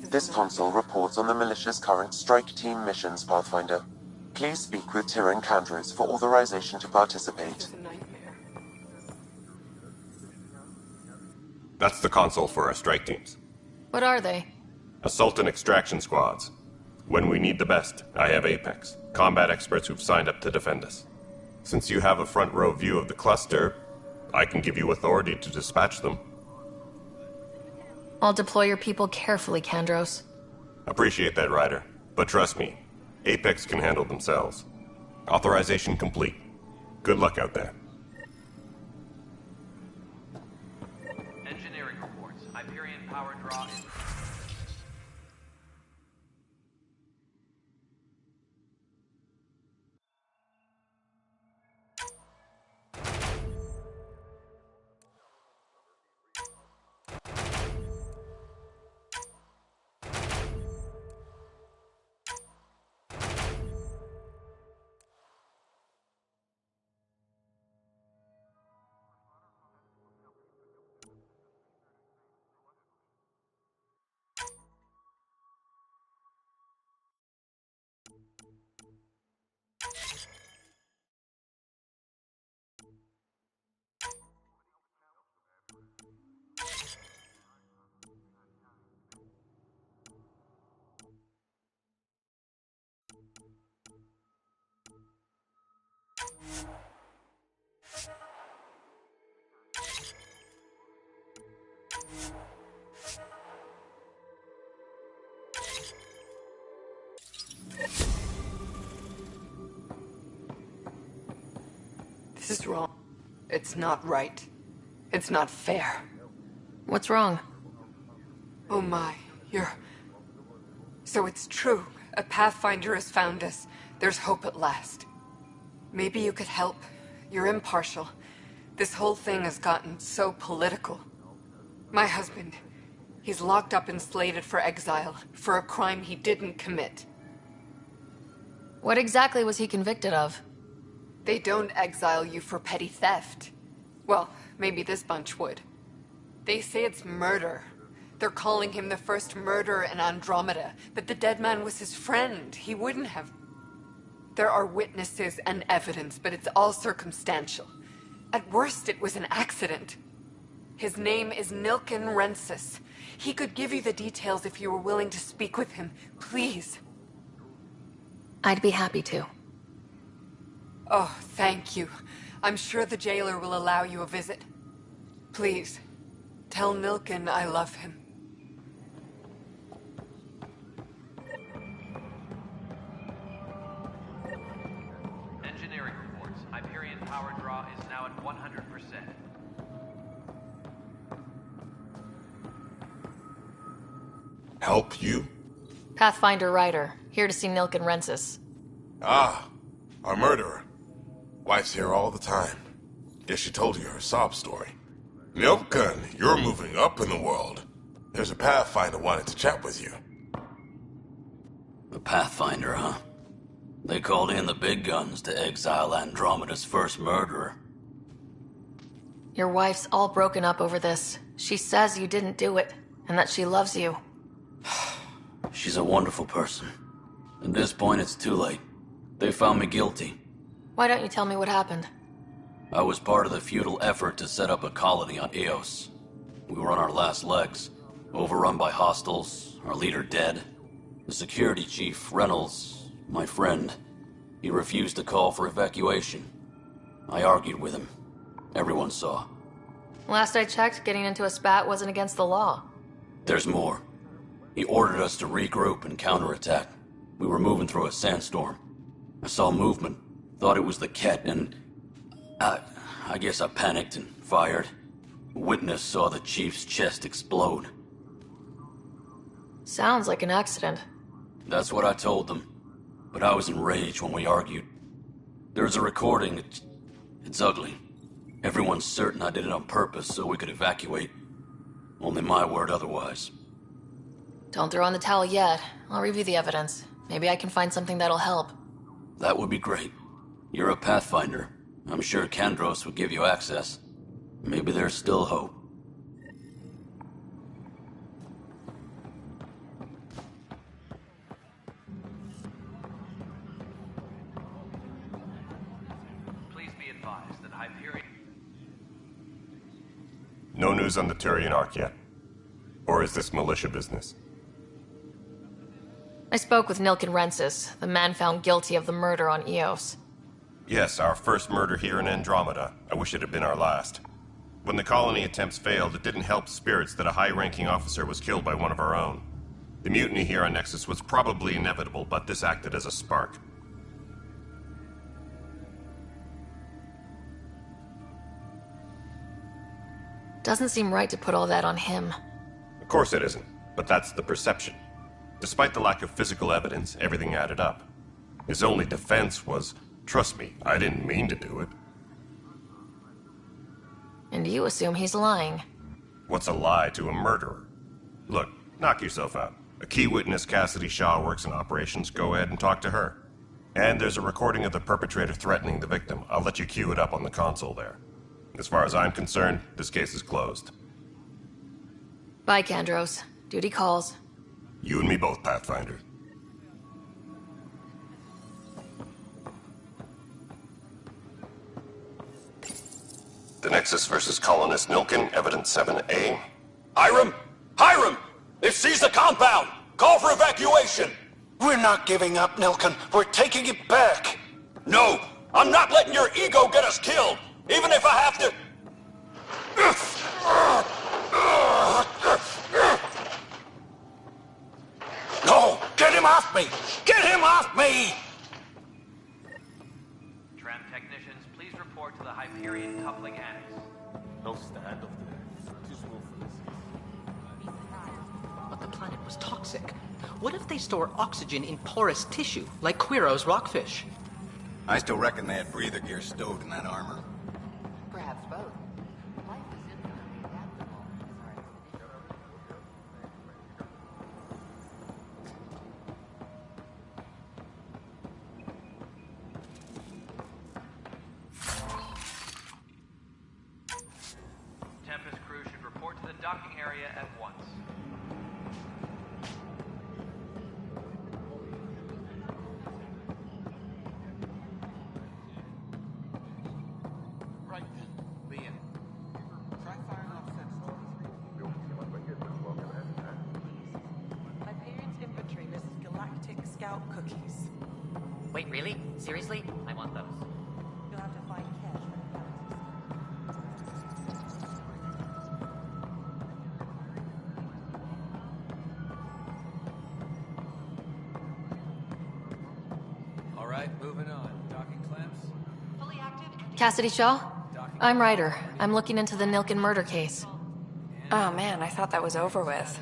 This console reports on the militia's current strike team missions, Pathfinder. Please speak with Tyrion Kandros for authorization to participate. That's the console for our strike teams. What are they? Assault and extraction squads. When we need the best, I have Apex. Combat experts who've signed up to defend us. Since you have a front row view of the cluster, I can give you authority to dispatch them. I'll deploy your people carefully, Kandros. Appreciate that, Ryder. But trust me, Apex can handle themselves. Authorization complete. Good luck out there. Engineering reports. Hyperion power draw is... This is wrong. It's not right. It's not fair. What's wrong? Oh my, you're... So it's true. A Pathfinder has found us. There's hope at last. Maybe you could help. You're impartial. This whole thing has gotten so political. My husband, he's locked up and slated for exile for a crime he didn't commit. What exactly was he convicted of? They don't exile you for petty theft. Well, maybe this bunch would. They say it's murder. They're calling him the first murderer in Andromeda, but the dead man was his friend. He wouldn't have... There are witnesses and evidence, but it's all circumstantial. At worst, it was an accident. His name is Nilken Rensis. He could give you the details if you were willing to speak with him. Please. I'd be happy to. Oh, thank you. I'm sure the jailer will allow you a visit. Please, tell Nilken I love him. Engineering reports. Hyperion power draw is now at 100%. Help you? Pathfinder Ryder, here to see Nilken Rensis. Ah, our murderer. Wife's here all the time. Guess she told you her sob story. Nilken, you're moving up in the world. There's a Pathfinder wanted to chat with you. A Pathfinder, huh? They called in the big guns to exile Andromeda's first murderer. Your wife's all broken up over this. She says you didn't do it, and that she loves you. She's a wonderful person. At this point, it's too late. They found me guilty. Why don't you tell me what happened? I was part of the futile effort to set up a colony on Eos. We were on our last legs, overrun by hostiles, our leader dead. The security chief, Reynolds, my friend, He refused to call for evacuation. I argued with him. Everyone saw. Last I checked, getting into a spat wasn't against the law. There's more. He ordered us to regroup and counterattack. We were moving through a sandstorm. I saw movement, thought it was the Ket, and I guess I panicked and fired. A witness saw the chief's chest explode. Sounds like an accident. That's what I told them. But I was enraged when we argued. There's a recording. It's ugly. Everyone's certain I did it on purpose so we could evacuate. Only my word otherwise. Don't throw in the towel yet. I'll review the evidence. Maybe I can find something that'll help. That would be great. You're a Pathfinder. I'm sure Kandros would give you access. Maybe there's still hope. Please be advised that Hyperion... No news on the Turian Ark yet? Or is this militia business? I spoke with Nilken Rensis, the man found guilty of the murder on Eos. Yes, our first murder here in Andromeda. I wish it had been our last. When the colony attempts failed, it didn't help spirits that a high-ranking officer was killed by one of our own. The mutiny here on Nexus was probably inevitable, but this acted as a spark. Doesn't seem right to put all that on him. Of course it isn't, but that's the perception. Despite the lack of physical evidence, everything added up. His only defense was, "Trust me, I didn't mean to do it." And you assume he's lying. What's a lie to a murderer? Look, knock yourself out. A key witness, Cassidy Shaw, works in operations. Go ahead and talk to her. And there's a recording of the perpetrator threatening the victim. I'll let you cue it up on the console there. As far as I'm concerned, this case is closed. Bye, Kandros. Duty calls. You and me both, Pathfinder. The Nexus versus Colonist Nilken, Evidence 7A. Hiram! Hiram! They've seized the compound! Call for evacuation! We're not giving up, Nilken. We're taking it back. No! I'm not letting your ego get us killed! Even if I have to... No! Get him off me! Get him off me! Tram technicians, please report to the Hyperion coupling annex. No stand up there. Too small for this. But the planet was toxic. What if they store oxygen in porous tissue, like Quiro's rockfish? I still reckon they had breather gear stowed in that armor. Perhaps both. Tempest crew should report to the docking area at once. Right then, Liam. Try firing off sensors. Hyperion's inventory lists galactic scout cookies. Wait, really? Seriously? I want those. You'll have to find cash for the All right, moving on. Docking clamps? Cassidy Shaw? I'm Ryder. I'm looking into the Nilken murder case. Oh man, I thought that was over with.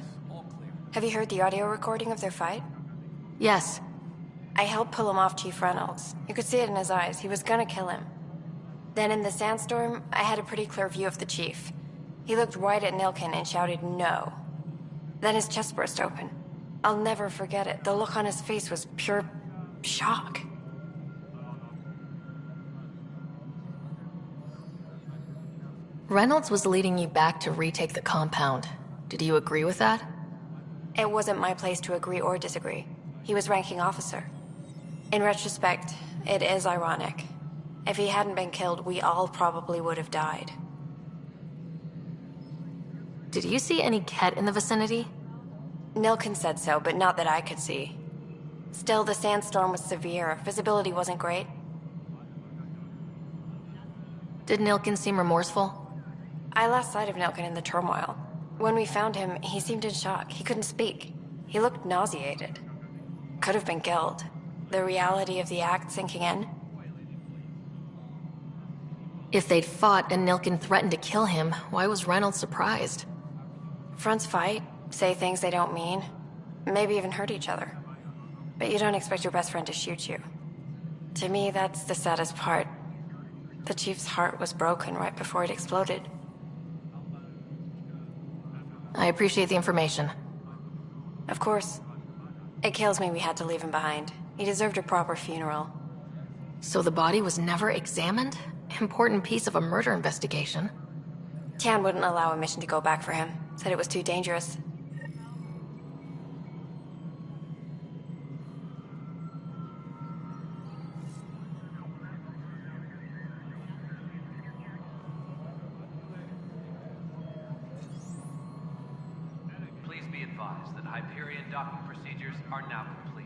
Have you heard the audio recording of their fight? Yes. I helped pull him off Chief Reynolds. You could see it in his eyes. He was gonna kill him. Then in the sandstorm, I had a pretty clear view of the chief. He looked right at Nilken and shouted no. Then his chest burst open. I'll never forget it. The look on his face was pure shock. Reynolds was leading you back to retake the compound. Did you agree with that? It wasn't my place to agree or disagree. He was ranking officer. In retrospect, it is ironic. If he hadn't been killed, we all probably would have died. Did you see any Ket in the vicinity? Nilken said so, but not that I could see. Still, the sandstorm was severe. Visibility wasn't great. Did Nilkin seem remorseful? I lost sight of Nilkin in the turmoil. When we found him, he seemed in shock. He couldn't speak. He looked nauseated. Could have been guilt. The reality of the act sinking in. If they'd fought and Nilkin threatened to kill him, why was Reynolds surprised? Fronts fight, say things they don't mean, maybe even hurt each other. But you don't expect your best friend to shoot you. To me, that's the saddest part. The Chief's heart was broken right before it exploded. I appreciate the information. Of course. It kills me we had to leave him behind. He deserved a proper funeral. So the body was never examined? Important piece of a murder investigation. Tian wouldn't allow a mission to go back for him. Said it was too dangerous. Please be advised that Hyperion docking procedures are now complete.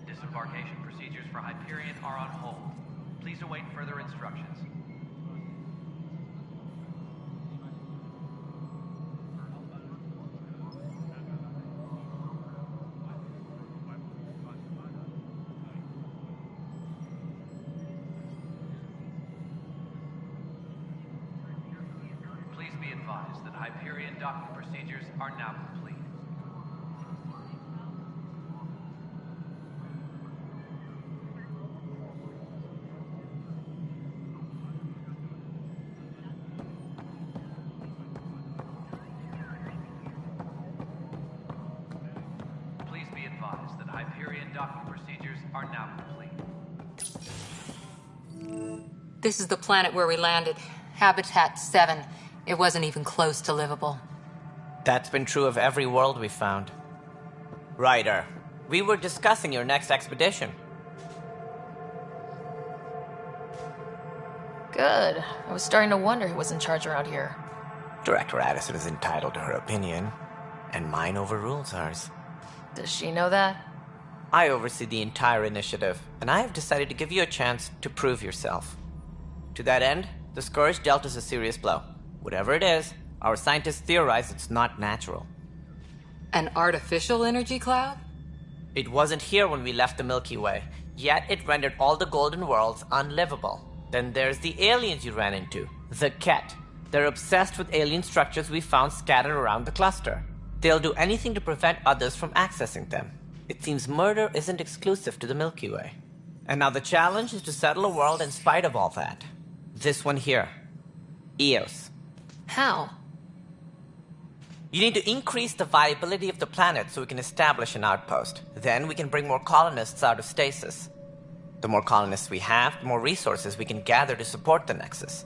Disembarkation procedures for Hyperion are on hold. Please await further instructions. Please be advised that Hyperion docking procedures are now complete. Please be advised that Hyperion docking procedures are now complete. This is the planet where we landed. Habitat 7. It wasn't even close to livable. That's been true of every world we found. Ryder, we were discussing your next expedition. Good. I was starting to wonder who was in charge around here. Director Addison is entitled to her opinion, and mine overrules hers. Does she know that? I oversee the entire initiative, and I have decided to give you a chance to prove yourself. To that end, the Scourge dealt us a serious blow. Whatever it is, our scientists theorize it's not natural. An artificial energy cloud? It wasn't here when we left the Milky Way, yet it rendered all the golden worlds unlivable. Then there's the aliens you ran into, the Ket. They're obsessed with alien structures we found scattered around the cluster. They'll do anything to prevent others from accessing them. It seems murder isn't exclusive to the Milky Way. And now the challenge is to settle a world in spite of all that. This one here. Eos. How? You need to increase the viability of the planet so we can establish an outpost. Then we can bring more colonists out of stasis. The more colonists we have, the more resources we can gather to support the Nexus.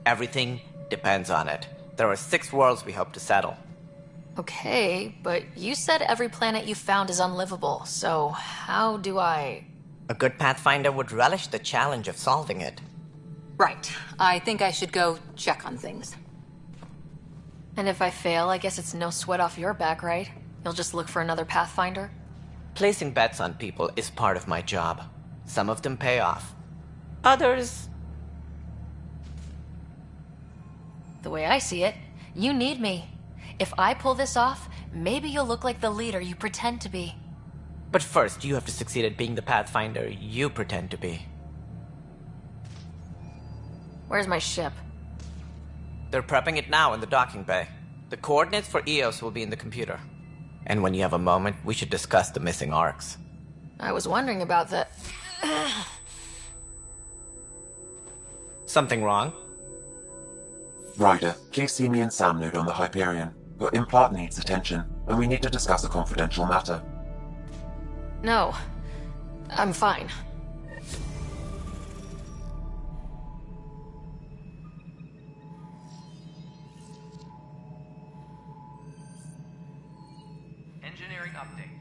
Everything depends on it. There are 6 worlds we hope to settle. Okay, but you said every planet you found is unlivable, so how do I... A good Pathfinder would relish the challenge of solving it. Right. I think I should go check on things. And if I fail, I guess it's no sweat off your back, right? You'll just look for another Pathfinder? Placing bets on people is part of my job. Some of them pay off. Others... The way I see it, you need me. If I pull this off, maybe you'll look like the leader you pretend to be. But first, you have to succeed at being the Pathfinder you pretend to be. Where's my ship? They're prepping it now in the docking bay. The coordinates for Eos will be in the computer. And when you have a moment, we should discuss the missing arcs. I was wondering about that. Something wrong? Ryder, please see me and Sam Node on the Hyperion. Your implant needs attention, and we need to discuss a confidential matter. No. I'm fine. Engineering update.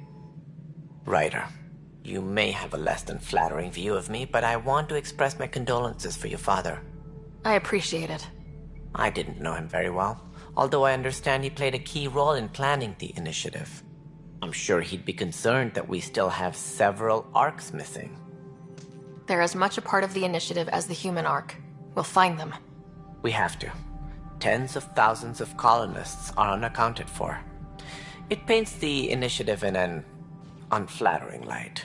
Ryder, You may have a less than flattering view of me, but I want to express my condolences for your father. I appreciate it. I didn't know him very well, although I understand he played a key role in planning the initiative. I'm sure he'd be concerned that we still have several arcs missing. They're as much a part of the initiative as the human arc. We'll find them. We have to. Tens of thousands of colonists are unaccounted for. It paints the initiative in an unflattering light.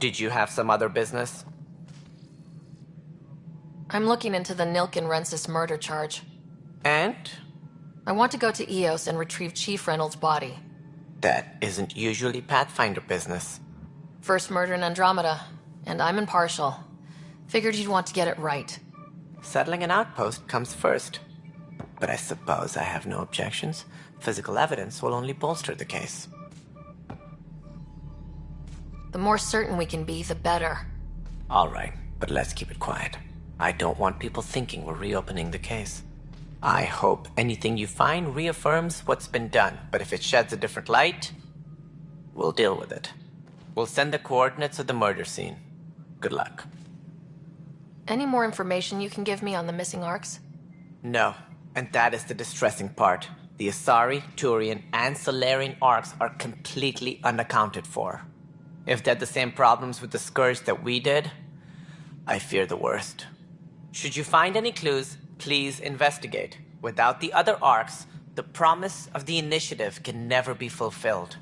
Did you have some other business? I'm looking into the Nilken Rensis murder charge. And? I want to go to Eos and retrieve Chief Reynolds' body. That isn't usually Pathfinder business. First murder in Andromeda, and I'm impartial. Figured you'd want to get it right. Settling an outpost comes first. But I suppose I have no objections. Physical evidence will only bolster the case. The more certain we can be, the better. All right, but let's keep it quiet. I don't want people thinking we're reopening the case. I hope anything you find reaffirms what's been done, but if it sheds a different light, we'll deal with it. We'll send the coordinates of the murder scene. Good luck. Any more information you can give me on the missing arcs? No, and that is the distressing part. The Asari, Turian, and Solarian arcs are completely unaccounted for. If they had the same problems with the Scourge that we did, I fear the worst. Should you find any clues, please investigate. Without the other arcs, the promise of the initiative can never be fulfilled.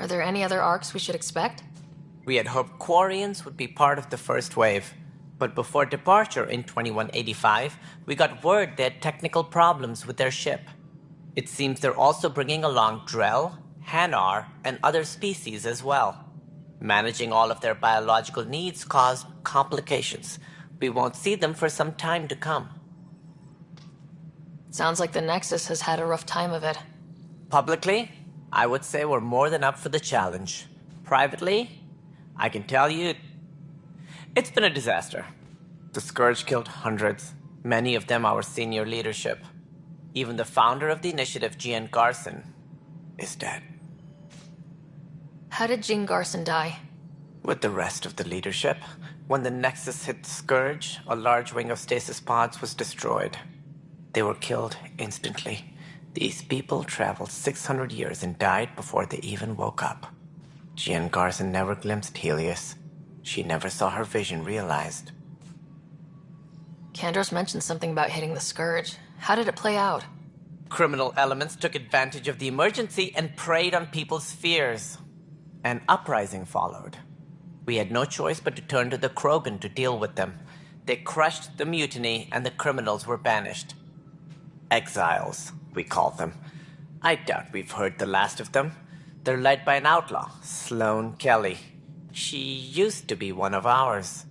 Are there any other arcs we should expect? We had hoped Quarians would be part of the first wave, but before departure in 2185, we got word they had technical problems with their ship. It seems they're also bringing along Drell, Hanar, and other species as well. Managing all of their biological needs caused complications. We won't see them for some time to come. Sounds like the Nexus has had a rough time of it. Publicly, I would say we're more than up for the challenge. Privately, I can tell you, it's been a disaster. The Scourge killed hundreds, many of them our senior leadership. Even the founder of the initiative, Gian Garson, is dead. How did Jean Garson die? With the rest of the leadership, when the Nexus hit the Scourge, a large wing of stasis pods was destroyed. They were killed instantly. These people traveled 600 years and died before they even woke up. Jean Garson never glimpsed Helios. She never saw her vision realized. Kandros mentioned something about hitting the Scourge. How did it play out? Criminal elements took advantage of the emergency and preyed on people's fears. An uprising followed. We had no choice but to turn to the Krogan to deal with them. They crushed the mutiny and the criminals were banished. Exiles, we call them. I doubt we've heard the last of them. They're led by an outlaw, Sloane Kelly. She used to be one of ours.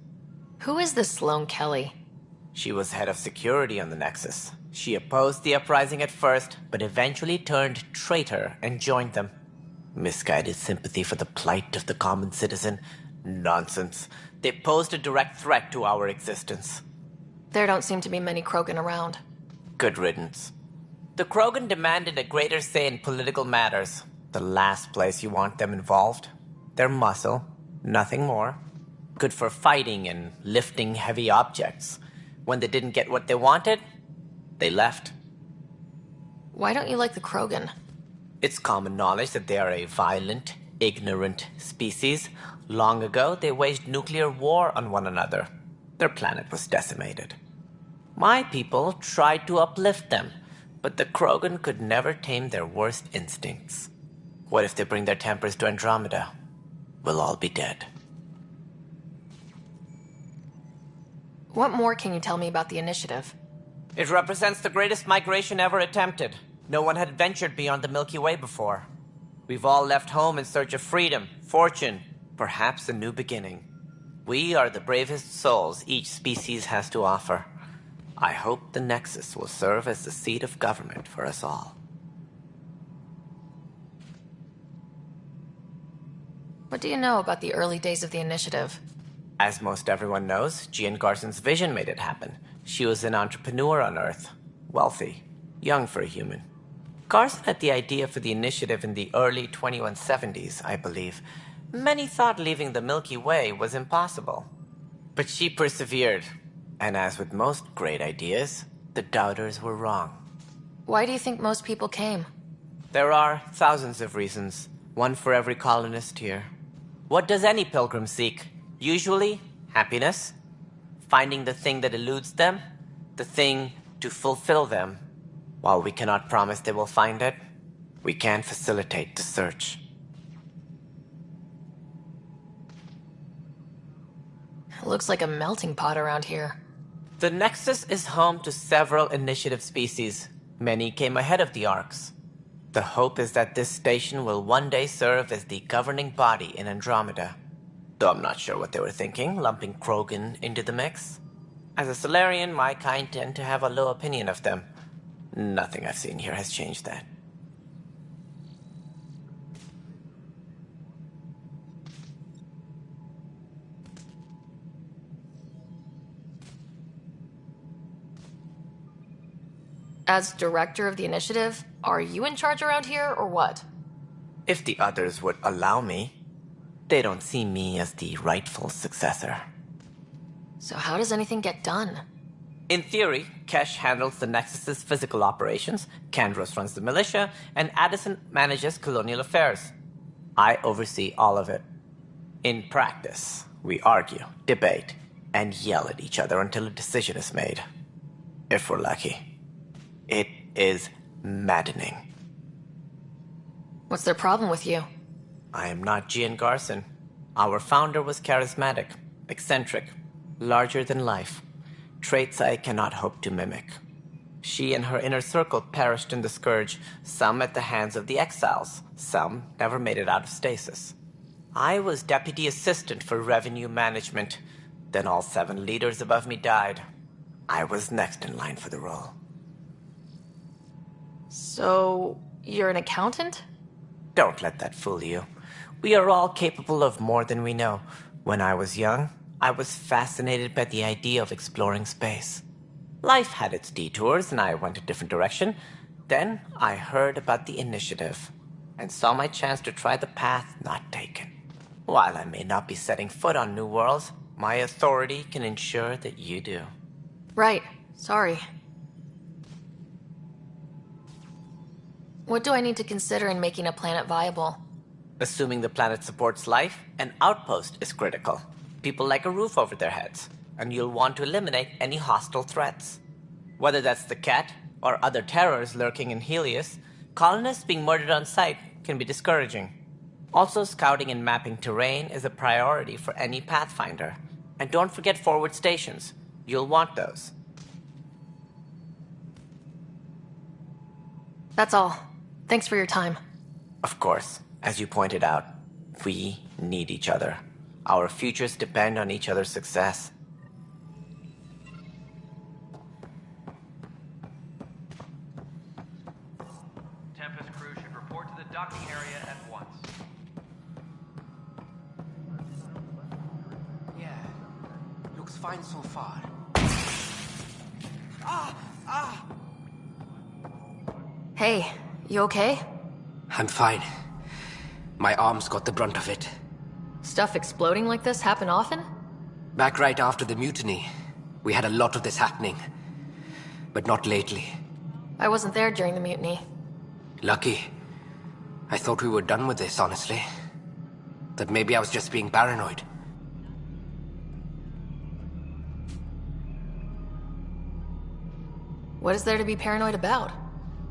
Who is this Sloane Kelly? She was head of security on the Nexus. She opposed the uprising at first, but eventually turned traitor and joined them. Misguided sympathy for the plight of the common citizen? Nonsense. They posed a direct threat to our existence. There don't seem to be many Krogan around. Good riddance. The Krogan demanded a greater say in political matters. The last place you want them involved. They're muscle, nothing more. Good for fighting and lifting heavy objects. When they didn't get what they wanted, they left. Why don't you like the Krogan? It's common knowledge that they are a violent, ignorant species. Long ago, they waged nuclear war on one another. Their planet was decimated. My people tried to uplift them, but the Krogan could never tame their worst instincts. What if they bring their tempers to Andromeda? We'll all be dead. What more can you tell me about the initiative? It represents the greatest migration ever attempted. No one had ventured beyond the Milky Way before. We've all left home in search of freedom, fortune, perhaps a new beginning. We are the bravest souls each species has to offer. I hope the Nexus will serve as the seat of government for us all. What do you know about the early days of the initiative? As most everyone knows, Jean Garson's vision made it happen. She was an entrepreneur on Earth. Wealthy. Young for a human. Garson had the idea for the initiative in the early 2170s, I believe. Many thought leaving the Milky Way was impossible. But she persevered. And as with most great ideas, the doubters were wrong. Why do you think most people came? There are thousands of reasons, one for every colonist here. What does any pilgrim seek? Usually, happiness. Finding the thing that eludes them, the thing to fulfill them. While we cannot promise they will find it, we can facilitate the search. It looks like a melting pot around here. The Nexus is home to several initiative species. Many came ahead of the Arks. The hope is that this station will one day serve as the governing body in Andromeda. Though I'm not sure what they were thinking, lumping Krogan into the mix. As a Solarian, my kind tend to have a low opinion of them. Nothing I've seen here has changed that. As director of the initiative, are you in charge around here, or what? If the others would allow me, they don't see me as the rightful successor. So how does anything get done? In theory, Kesh handles the Nexus's physical operations, Kandros runs the militia, and Addison manages colonial affairs. I oversee all of it. In practice, we argue, debate, and yell at each other until a decision is made. If we're lucky. It is maddening. What's their problem with you? I am not Jean Garson. Our founder was charismatic, eccentric, larger than life. Traits I cannot hope to mimic. She and her inner circle perished in the Scourge, some at the hands of the Exiles, some never made it out of stasis. I was deputy assistant for revenue management. Then all 7 leaders above me died. I was next in line for the role. So, you're an accountant? Don't let that fool you. We are all capable of more than we know. When I was young, I was fascinated by the idea of exploring space. Life had its detours, and I went a different direction. Then I heard about the initiative, and saw my chance to try the path not taken. While I may not be setting foot on new worlds, my authority can ensure that you do. Right. Sorry. What do I need to consider in making a planet viable? Assuming the planet supports life, an outpost is critical. People like a roof over their heads, and you'll want to eliminate any hostile threats. Whether that's the Cat, or other terrors lurking in Helios, colonists being murdered on sight can be discouraging. Also, scouting and mapping terrain is a priority for any Pathfinder. And don't forget forward stations. You'll want those. That's all. Thanks for your time. Of course, as you pointed out, we need each other. Our futures depend on each other's success. Tempest crew should report to the docking area at once. Yeah, looks fine so far. Hey, you okay? I'm fine. My arms got the brunt of it. Stuff exploding like this happen often? Back right after the mutiny, we had a lot of this happening. But not lately. I wasn't there during the mutiny. Lucky. I thought we were done with this, honestly. That maybe I was just being paranoid. What is there to be paranoid about?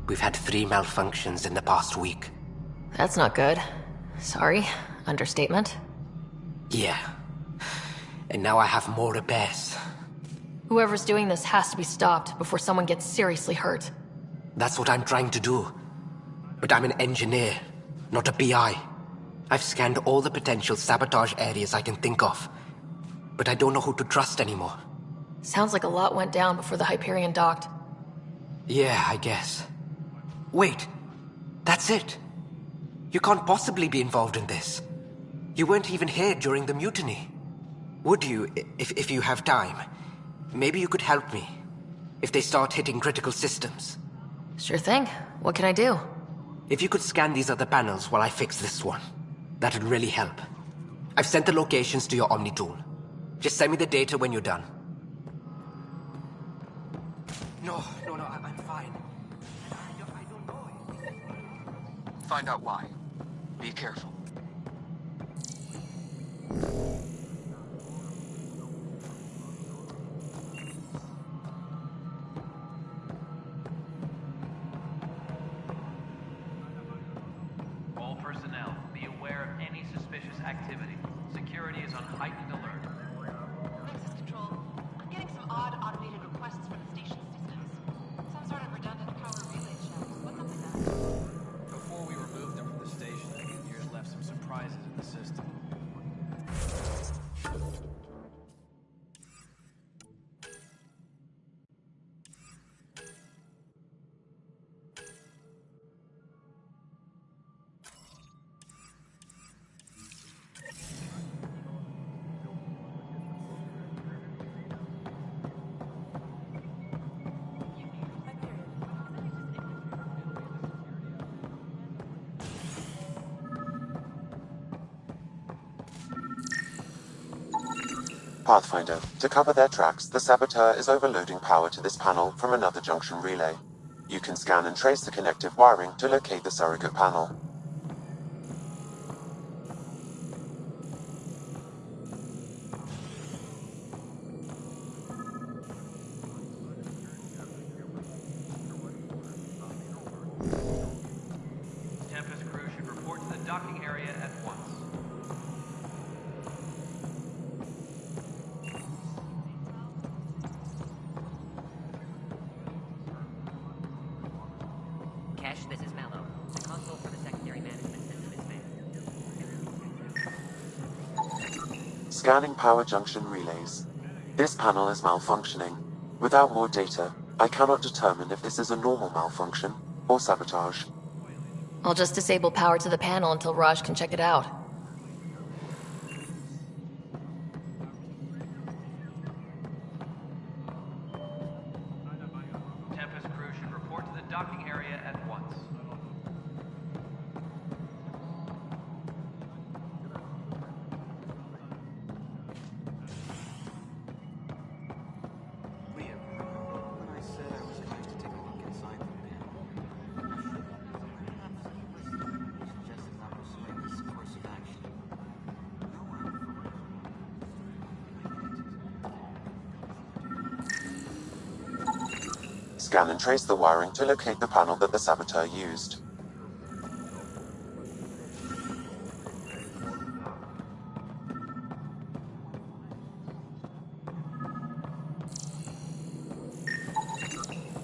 We've had 3 malfunctions in the past week. That's not good. Sorry, understatement. Yeah. And now I have more repairs. Whoever's doing this has to be stopped before someone gets seriously hurt. That's what I'm trying to do. But I'm an engineer, not a PI. I've scanned all the potential sabotage areas I can think of. But I don't know who to trust anymore. Sounds like a lot went down before the Hyperion docked. Yeah, I guess. Wait. That's it. You can't possibly be involved in this. You weren't even here during the mutiny. Would you, if you have time? Maybe you could help me. If they start hitting critical systems. Sure thing. What can I do? If you could scan these other panels while I fix this one, that'd really help. I've sent the locations to your Omni tool. Just send me the data when you're done. No, I'm fine. I don't know. Find out why. Be careful. All personnel, be aware of any suspicious activity. Security is on heightened alert. Nexus Control, I'm getting some odd automated requests from the station systems. Some sort of redundant power relay check. What's up with that? Before we removed them from the station, the engineers left some surprises in the system. Pathfinder, to cover their tracks, the Saboteur is overloading power to this panel from another junction relay. You can scan and trace the connective wiring to locate the surrogate panel. Tempest crew should report to the docking area at once. Cash, this is Mallow. The console for the secondary management system is failed. Scanning power junction relays. This panel is malfunctioning. Without more data, I cannot determine if this is a normal malfunction or sabotage. I'll just disable power to the panel until Raj can check it out. Tempest crew should report to the docking area at once. Liam, when I said I was going to take a look inside the panel, you suggested not pursuing this course of action. Scan and trace the wiring to locate the panel that the Saboteur used.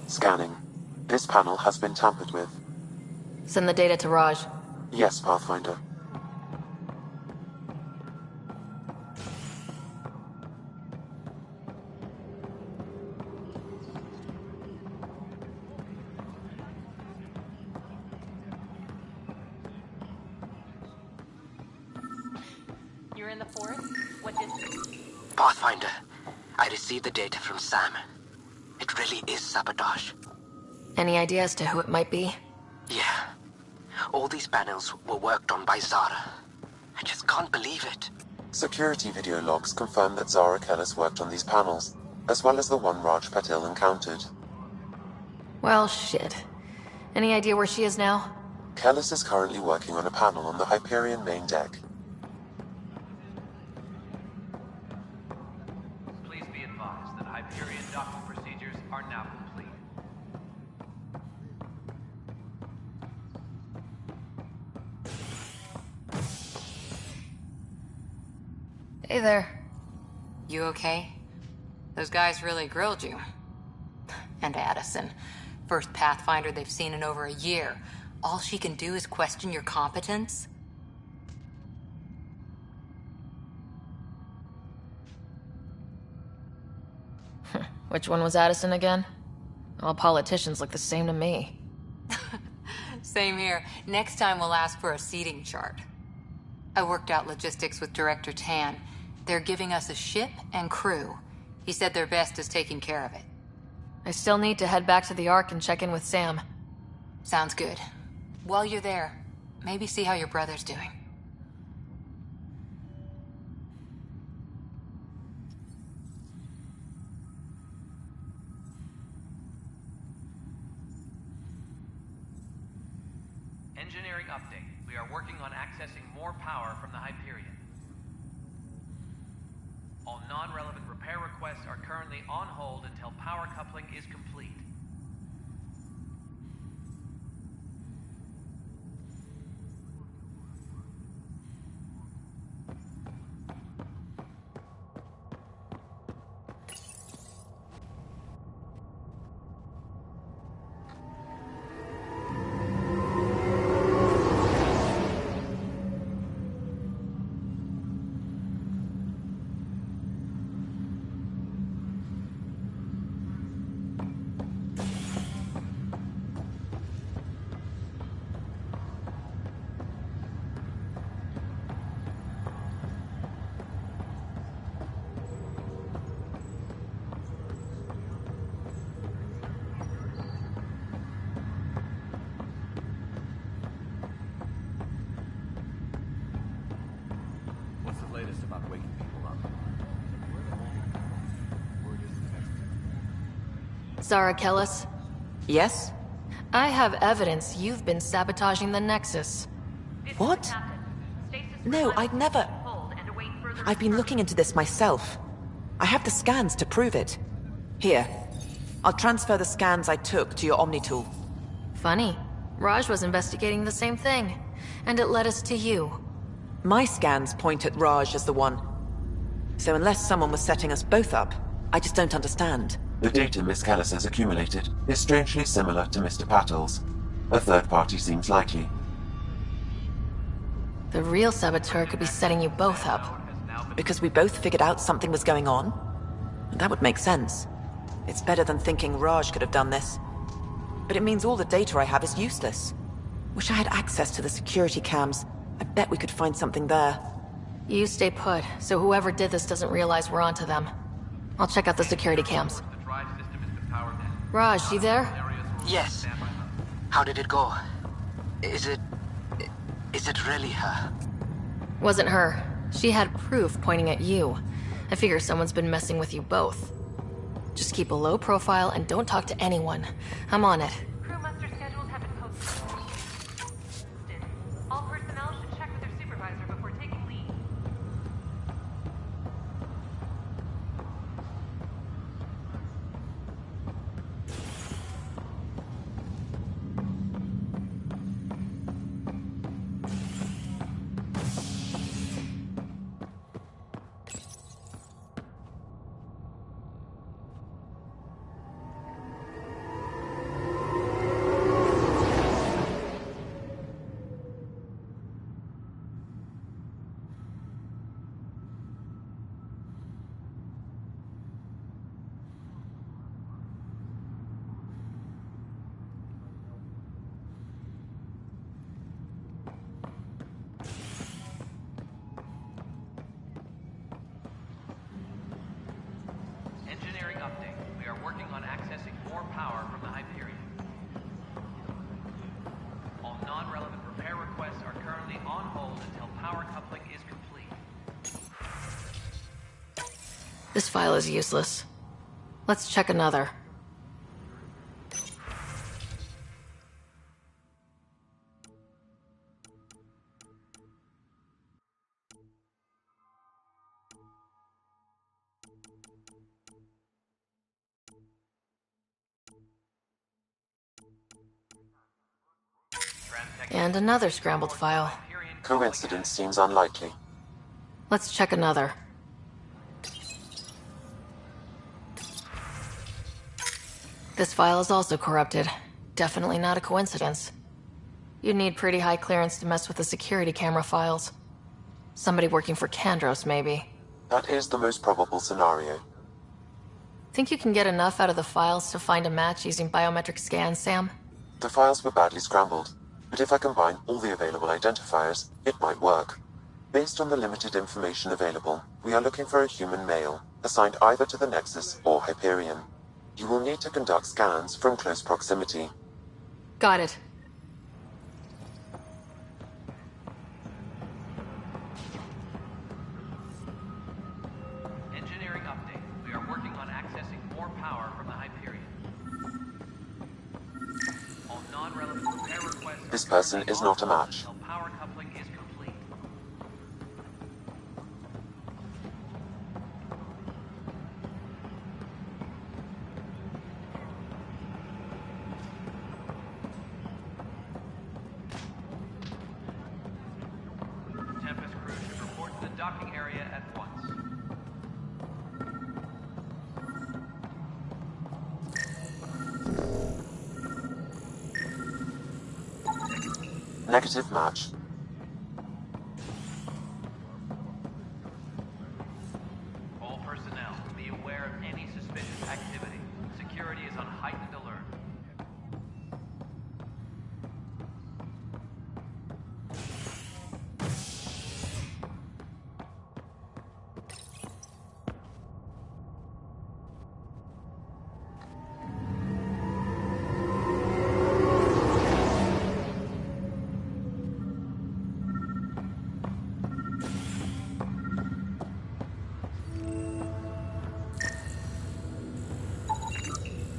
Scanning. This panel has been tampered with. Send the data to Raj. Yes, Pathfinder. You're in the forest? What distance? Pathfinder, I received the data from Sam. It really is sabotage. Any idea as to who it might be? Yeah. All these panels were worked on by Zara. I just can't believe it. Security video logs confirm that Zara Kellis worked on these panels, as well as the one Raj Patil encountered. Well, shit. Any idea where she is now? Kellis is currently working on a panel on the Hyperion main deck. Please be advised that Hyperion docking procedures are now complete. Hey there. You okay? Those guys really grilled you. And Addison. First Pathfinder they've seen in over a year. All she can do is question your competence? Which one was Addison again? All politicians look the same to me. Same here. Next time we'll ask for a seating chart. I worked out logistics with Director Tan. They're giving us a ship and crew. He said their best is taking care of it. I still need to head back to the Ark and check in with Sam. Sounds good. While you're there, maybe see how your brother's doing. Engineering update. We are working on accessing more power from the Hyperion. All non-relevant repair requests are currently on hold until power coupling is complete. What's the latest about waking people up? Zara Kellis? Yes? I have evidence you've been sabotaging the Nexus. What? No, I'd never... I've been looking into this myself. I have the scans to prove it. Here. I'll transfer the scans I took to your Omnitool. Funny. Raj was investigating the same thing, and it led us to you. My scans point at Raj as the one. So unless someone was setting us both up, I just don't understand. The data Miss Kellis has accumulated is strangely similar to Mr. Patel's. A third party seems likely. The real saboteur could be setting you both up. Because we both figured out something was going on? That would make sense. It's better than thinking Raj could have done this. But it means all the data I have is useless. Wish I had access to the security cams. I bet we could find something there. You stay put, so whoever did this doesn't realize we're onto them. I'll check out the security cams. Raj, you there? Yes. How did it go? Is it really her? Wasn't her. She had proof pointing at you. I figure someone's been messing with you both. Just keep a low profile and don't talk to anyone. I'm on it. Crew muster schedules have been posted. All personnel should check with their supervisor before taking leave. Engineering update. We are working on accessing more power from the Hyperion. All non-relevant repair requests are currently on hold until power coupling is complete. This file is useless. Let's check another. And another scrambled file. Coincidence seems unlikely. Let's check another. This file is also corrupted. Definitely not a coincidence. You'd need pretty high clearance to mess with the security camera files. Somebody working for Kandros, maybe. That is the most probable scenario. Think you can get enough out of the files to find a match using biometric scans, Sam? The files were badly scrambled, but if I combine all the available identifiers, it might work. Based on the limited information available, we are looking for a human male, assigned either to the Nexus or Hyperion. You will need to conduct scans from close proximity. Got it. Engineering update. We are working on accessing more power from the Hyperion. All non-relevant repair requests. This person is not a match. until power coupling is complete. Tempest crew should report to the docking area at once. Negative match. All personnel, be aware of any suspicious activity. Security is on heightened alert.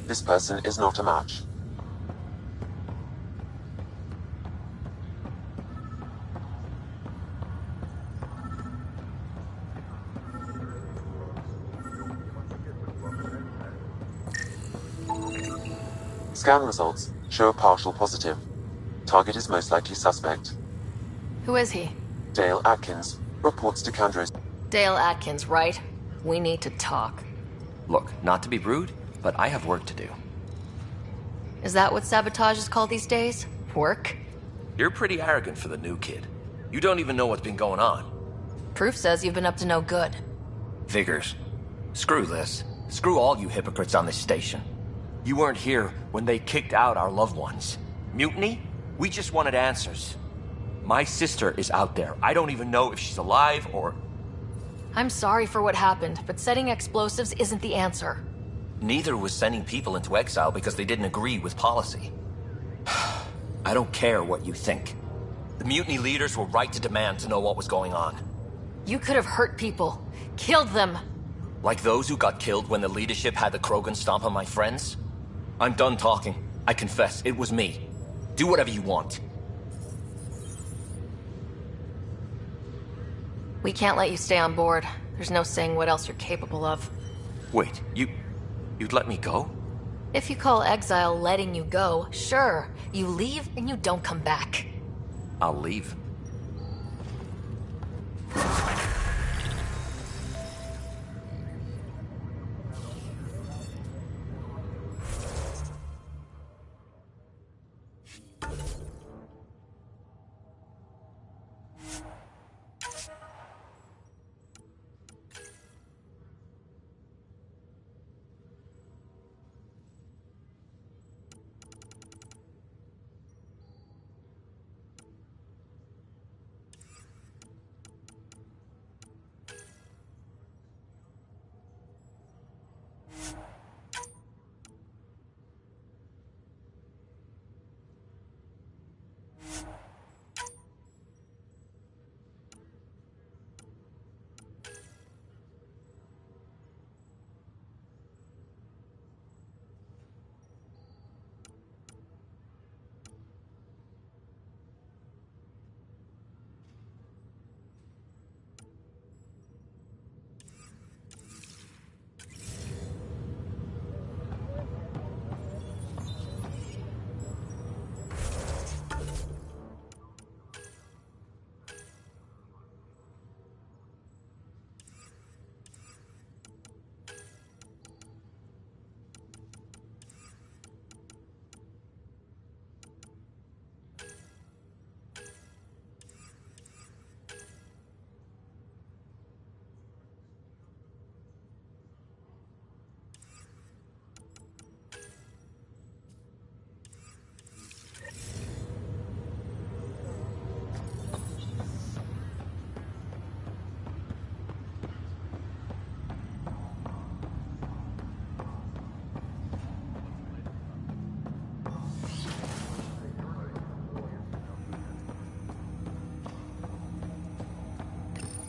This person is not a match. Scan results show a partial positive. Target is most likely suspect. Who is he? Dale Atkins reports to Kandros. Dale Atkins, right? We need to talk. Look, not to be rude, but I have work to do. Is that what sabotage is called these days? Work? You're pretty arrogant for the new kid. You don't even know what's been going on. Proof says you've been up to no good. Vigors, screw this. Screw all you hypocrites on this station. You weren't here when they kicked out our loved ones. Mutiny? We just wanted answers. My sister is out there. I don't even know if she's alive or... I'm sorry for what happened, but setting explosives isn't the answer. Neither was sending people into exile because they didn't agree with policy. I don't care what you think. The mutiny leaders were right to demand to know what was going on. You could have hurt people. Killed them. Like those who got killed when the leadership had the Krogan stomp on my friends? I'm done talking. I confess, it was me. Do whatever you want. We can't let you stay on board. There's no saying what else you're capable of. Wait, you'd let me go? If you call exile letting you go, sure. You leave and you don't come back. I'll leave.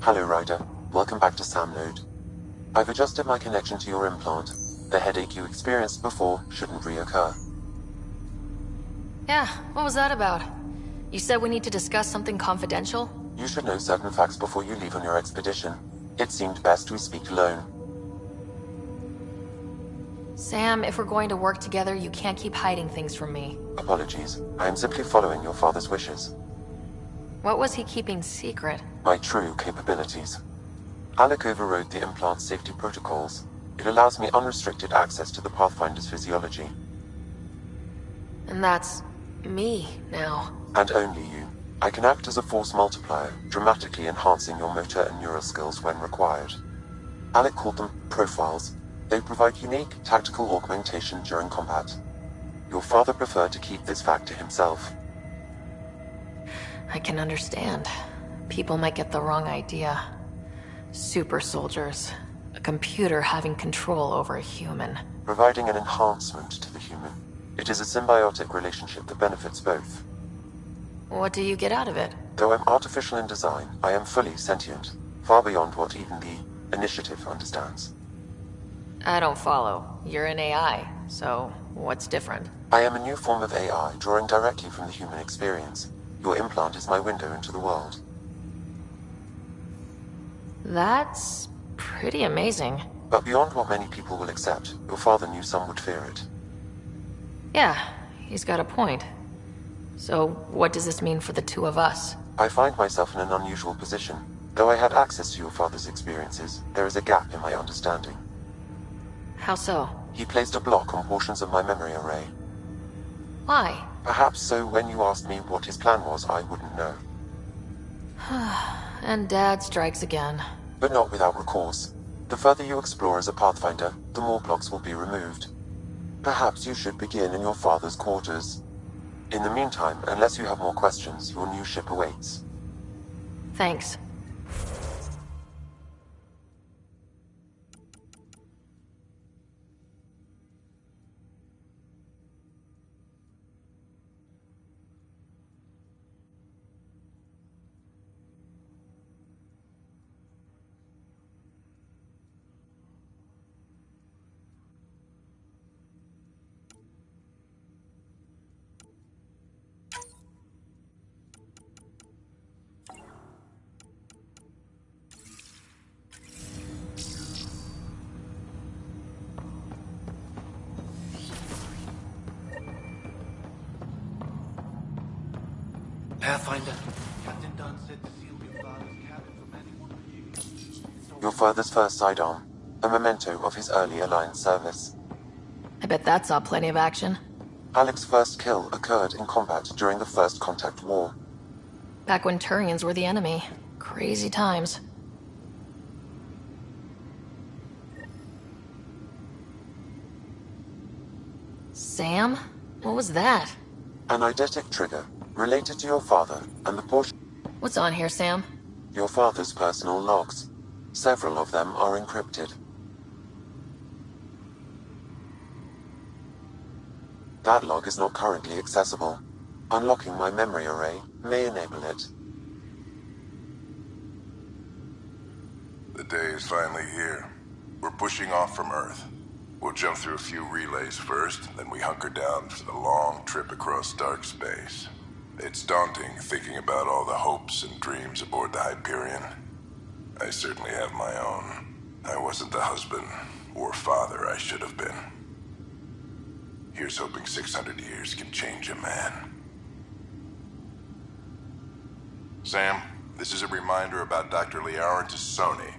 Hello, Ryder. Welcome back to Sam Node. I've adjusted my connection to your implant. The headache you experienced before shouldn't reoccur. Yeah, what was that about? You said we need to discuss something confidential? You should know certain facts before you leave on your expedition. It seemed best we speak alone. Sam, if we're going to work together, you can't keep hiding things from me. Apologies. I am simply following your father's wishes. What was he keeping secret? My true capabilities. Alec overrode the implant's safety protocols. It allows me unrestricted access to the Pathfinder's physiology. And that's me now. And only you. I can act as a force multiplier, dramatically enhancing your motor and neural skills when required. Alec called them profiles. They provide unique tactical augmentation during combat. Your father preferred to keep this fact to himself. I can understand. People might get the wrong idea. Super soldiers. A computer having control over a human. Providing an enhancement to the human. It is a symbiotic relationship that benefits both. What do you get out of it? Though I'm artificial in design, I am fully sentient. Far beyond what even the Initiative understands. I don't follow. You're an AI, so what's different? I am a new form of AI, drawing directly from the human experience. Your implant is my window into the world. That's pretty amazing. But beyond what many people will accept, your father knew some would fear it. Yeah, he's got a point. So, what does this mean for the two of us? I find myself in an unusual position. Though I had access to your father's experiences, there is a gap in my understanding. How so? He placed a block on portions of my memory array. Why? Perhaps so when you asked me what his plan was, I wouldn't know. And Dad strikes again. But not without recourse. The further you explore as a Pathfinder, the more blocks will be removed. Perhaps you should begin in your father's quarters. In the meantime, unless you have more questions, your new ship awaits. Thanks. Pathfinder. Captain Dunn said to seal your father's cabin from anyone but you. Your father's first sidearm, a memento of his early Alliance service. I bet that saw plenty of action. Alec's first kill occurred in combat during the First Contact War. Back when Turians were the enemy. Crazy times. Sam? What was that? An eidetic trigger, related to your father, and the portion... What's on here, Sam? Your father's personal logs. Several of them are encrypted. That log is not currently accessible. Unlocking my memory array may enable it. The day is finally here. We're pushing off from Earth. We'll jump through a few relays first, then we hunker down for the long trip across dark space. It's daunting thinking about all the hopes and dreams aboard the Hyperion. I certainly have my own. I wasn't the husband or father I should have been. Here's hoping 600 years can change a man. Sam, this is a reminder about Dr. Liara Tassoni.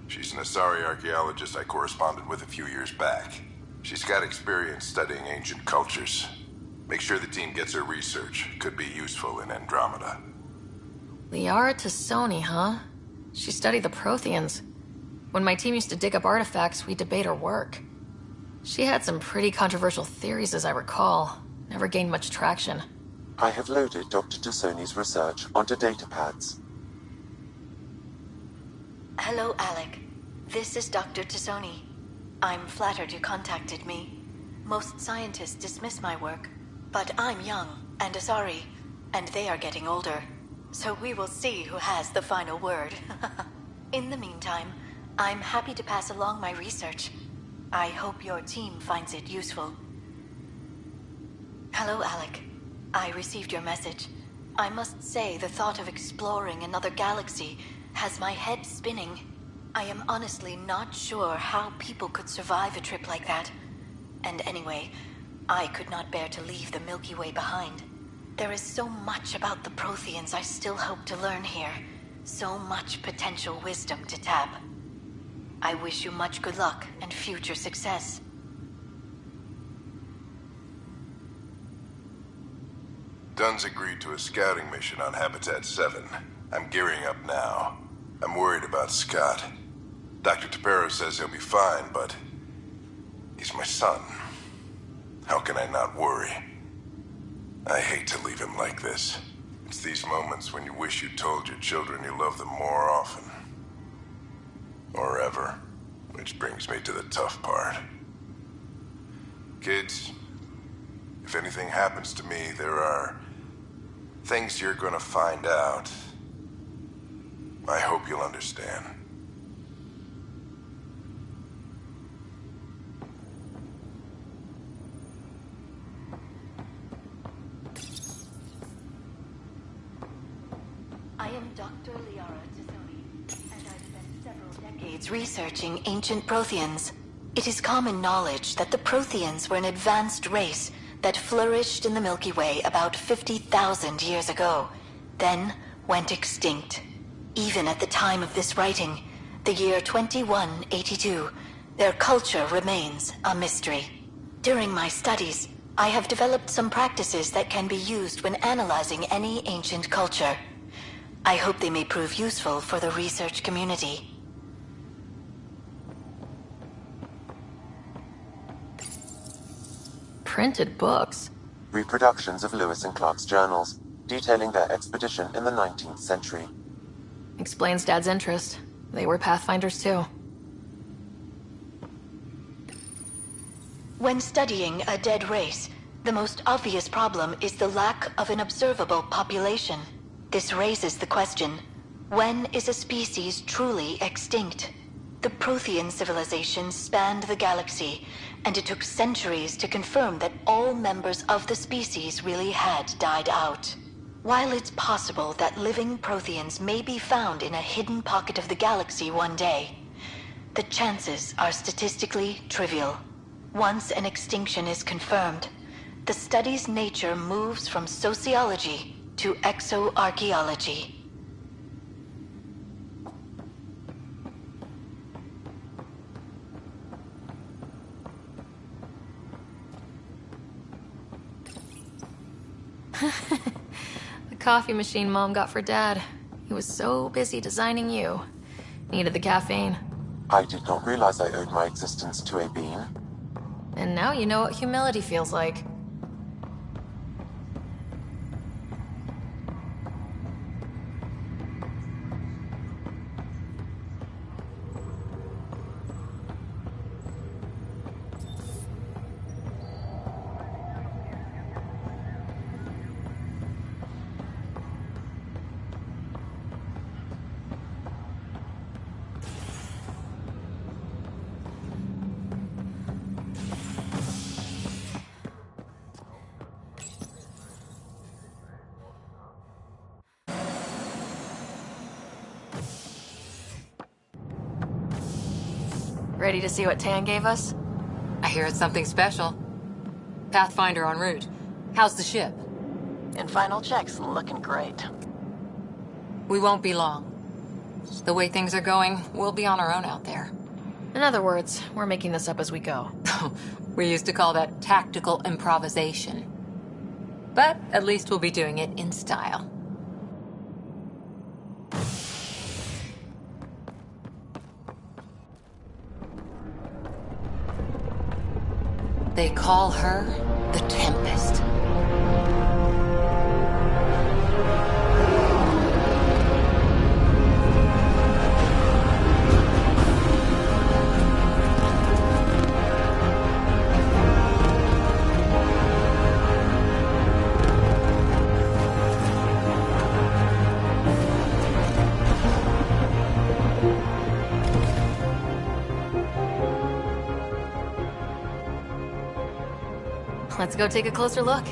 She's an Asari archaeologist I corresponded with a few years back. She's got experience studying ancient cultures. Make sure the team gets her research. Could be useful in Andromeda. Liara Tassoni, huh? She studied the Protheans. When my team used to dig up artifacts, we'd debate her work. She had some pretty controversial theories, as I recall. Never gained much traction. I have loaded Dr. Tassoni's research onto datapads. Hello, Alec. This is Dr. Tassoni. I'm flattered you contacted me. Most scientists dismiss my work, but I'm young and Asari, and they are getting older. So we will see who has the final word. In the meantime, I'm happy to pass along my research. I hope your team finds it useful. Hello, Alec. I received your message. I must say the thought of exploring another galaxy has my head spinning. I am honestly not sure how people could survive a trip like that. And anyway, I could not bear to leave the Milky Way behind. There is so much about the Protheans I still hope to learn here. So much potential wisdom to tap. I wish you much good luck and future success. Dunn's agreed to a scouting mission on Habitat 7. I'm gearing up now. I'm worried about Scott. Dr. Tapero says he'll be fine, but he's my son. How can I not worry? I hate to leave him like this. It's these moments when you wish you told your children you love them more often. Or ever. Which brings me to the tough part. Kids, if anything happens to me, there are things you're gonna find out. I hope you'll understand. I am Dr. Liara Tassoni, and I've spent several decades researching ancient Protheans. It is common knowledge that the Protheans were an advanced race that flourished in the Milky Way about 50,000 years ago, then went extinct. Even at the time of this writing, the year 2182, their culture remains a mystery. During my studies, I have developed some practices that can be used when analyzing any ancient culture. I hope they may prove useful for the research community. Printed books? Reproductions of Lewis and Clark's journals, detailing their expedition in the 19th century. Explains Dad's interest. They were Pathfinders too. When studying a dead race, the most obvious problem is the lack of an observable population. This raises the question, when is a species truly extinct? The Prothean civilization spanned the galaxy, and it took centuries to confirm that all members of the species really had died out. While it's possible that living Protheans may be found in a hidden pocket of the galaxy one day, the chances are statistically trivial. Once an extinction is confirmed, the study's nature moves from sociology to exoarchaeology. The coffee machine Mom got for Dad. He was so busy designing you. Needed the caffeine. I did not realize I owed my existence to a bean. And now you know what humility feels like. Ready to see what Tan gave us? I hear it's something special. Pathfinder en route. How's the ship? In final checks, looking great. We won't be long. The way things are going, we'll be on our own out there. In other words, we're making this up as we go. We used to call that tactical improvisation. But at least we'll be doing it in style. They call her the Tempest. let's go take a closer look.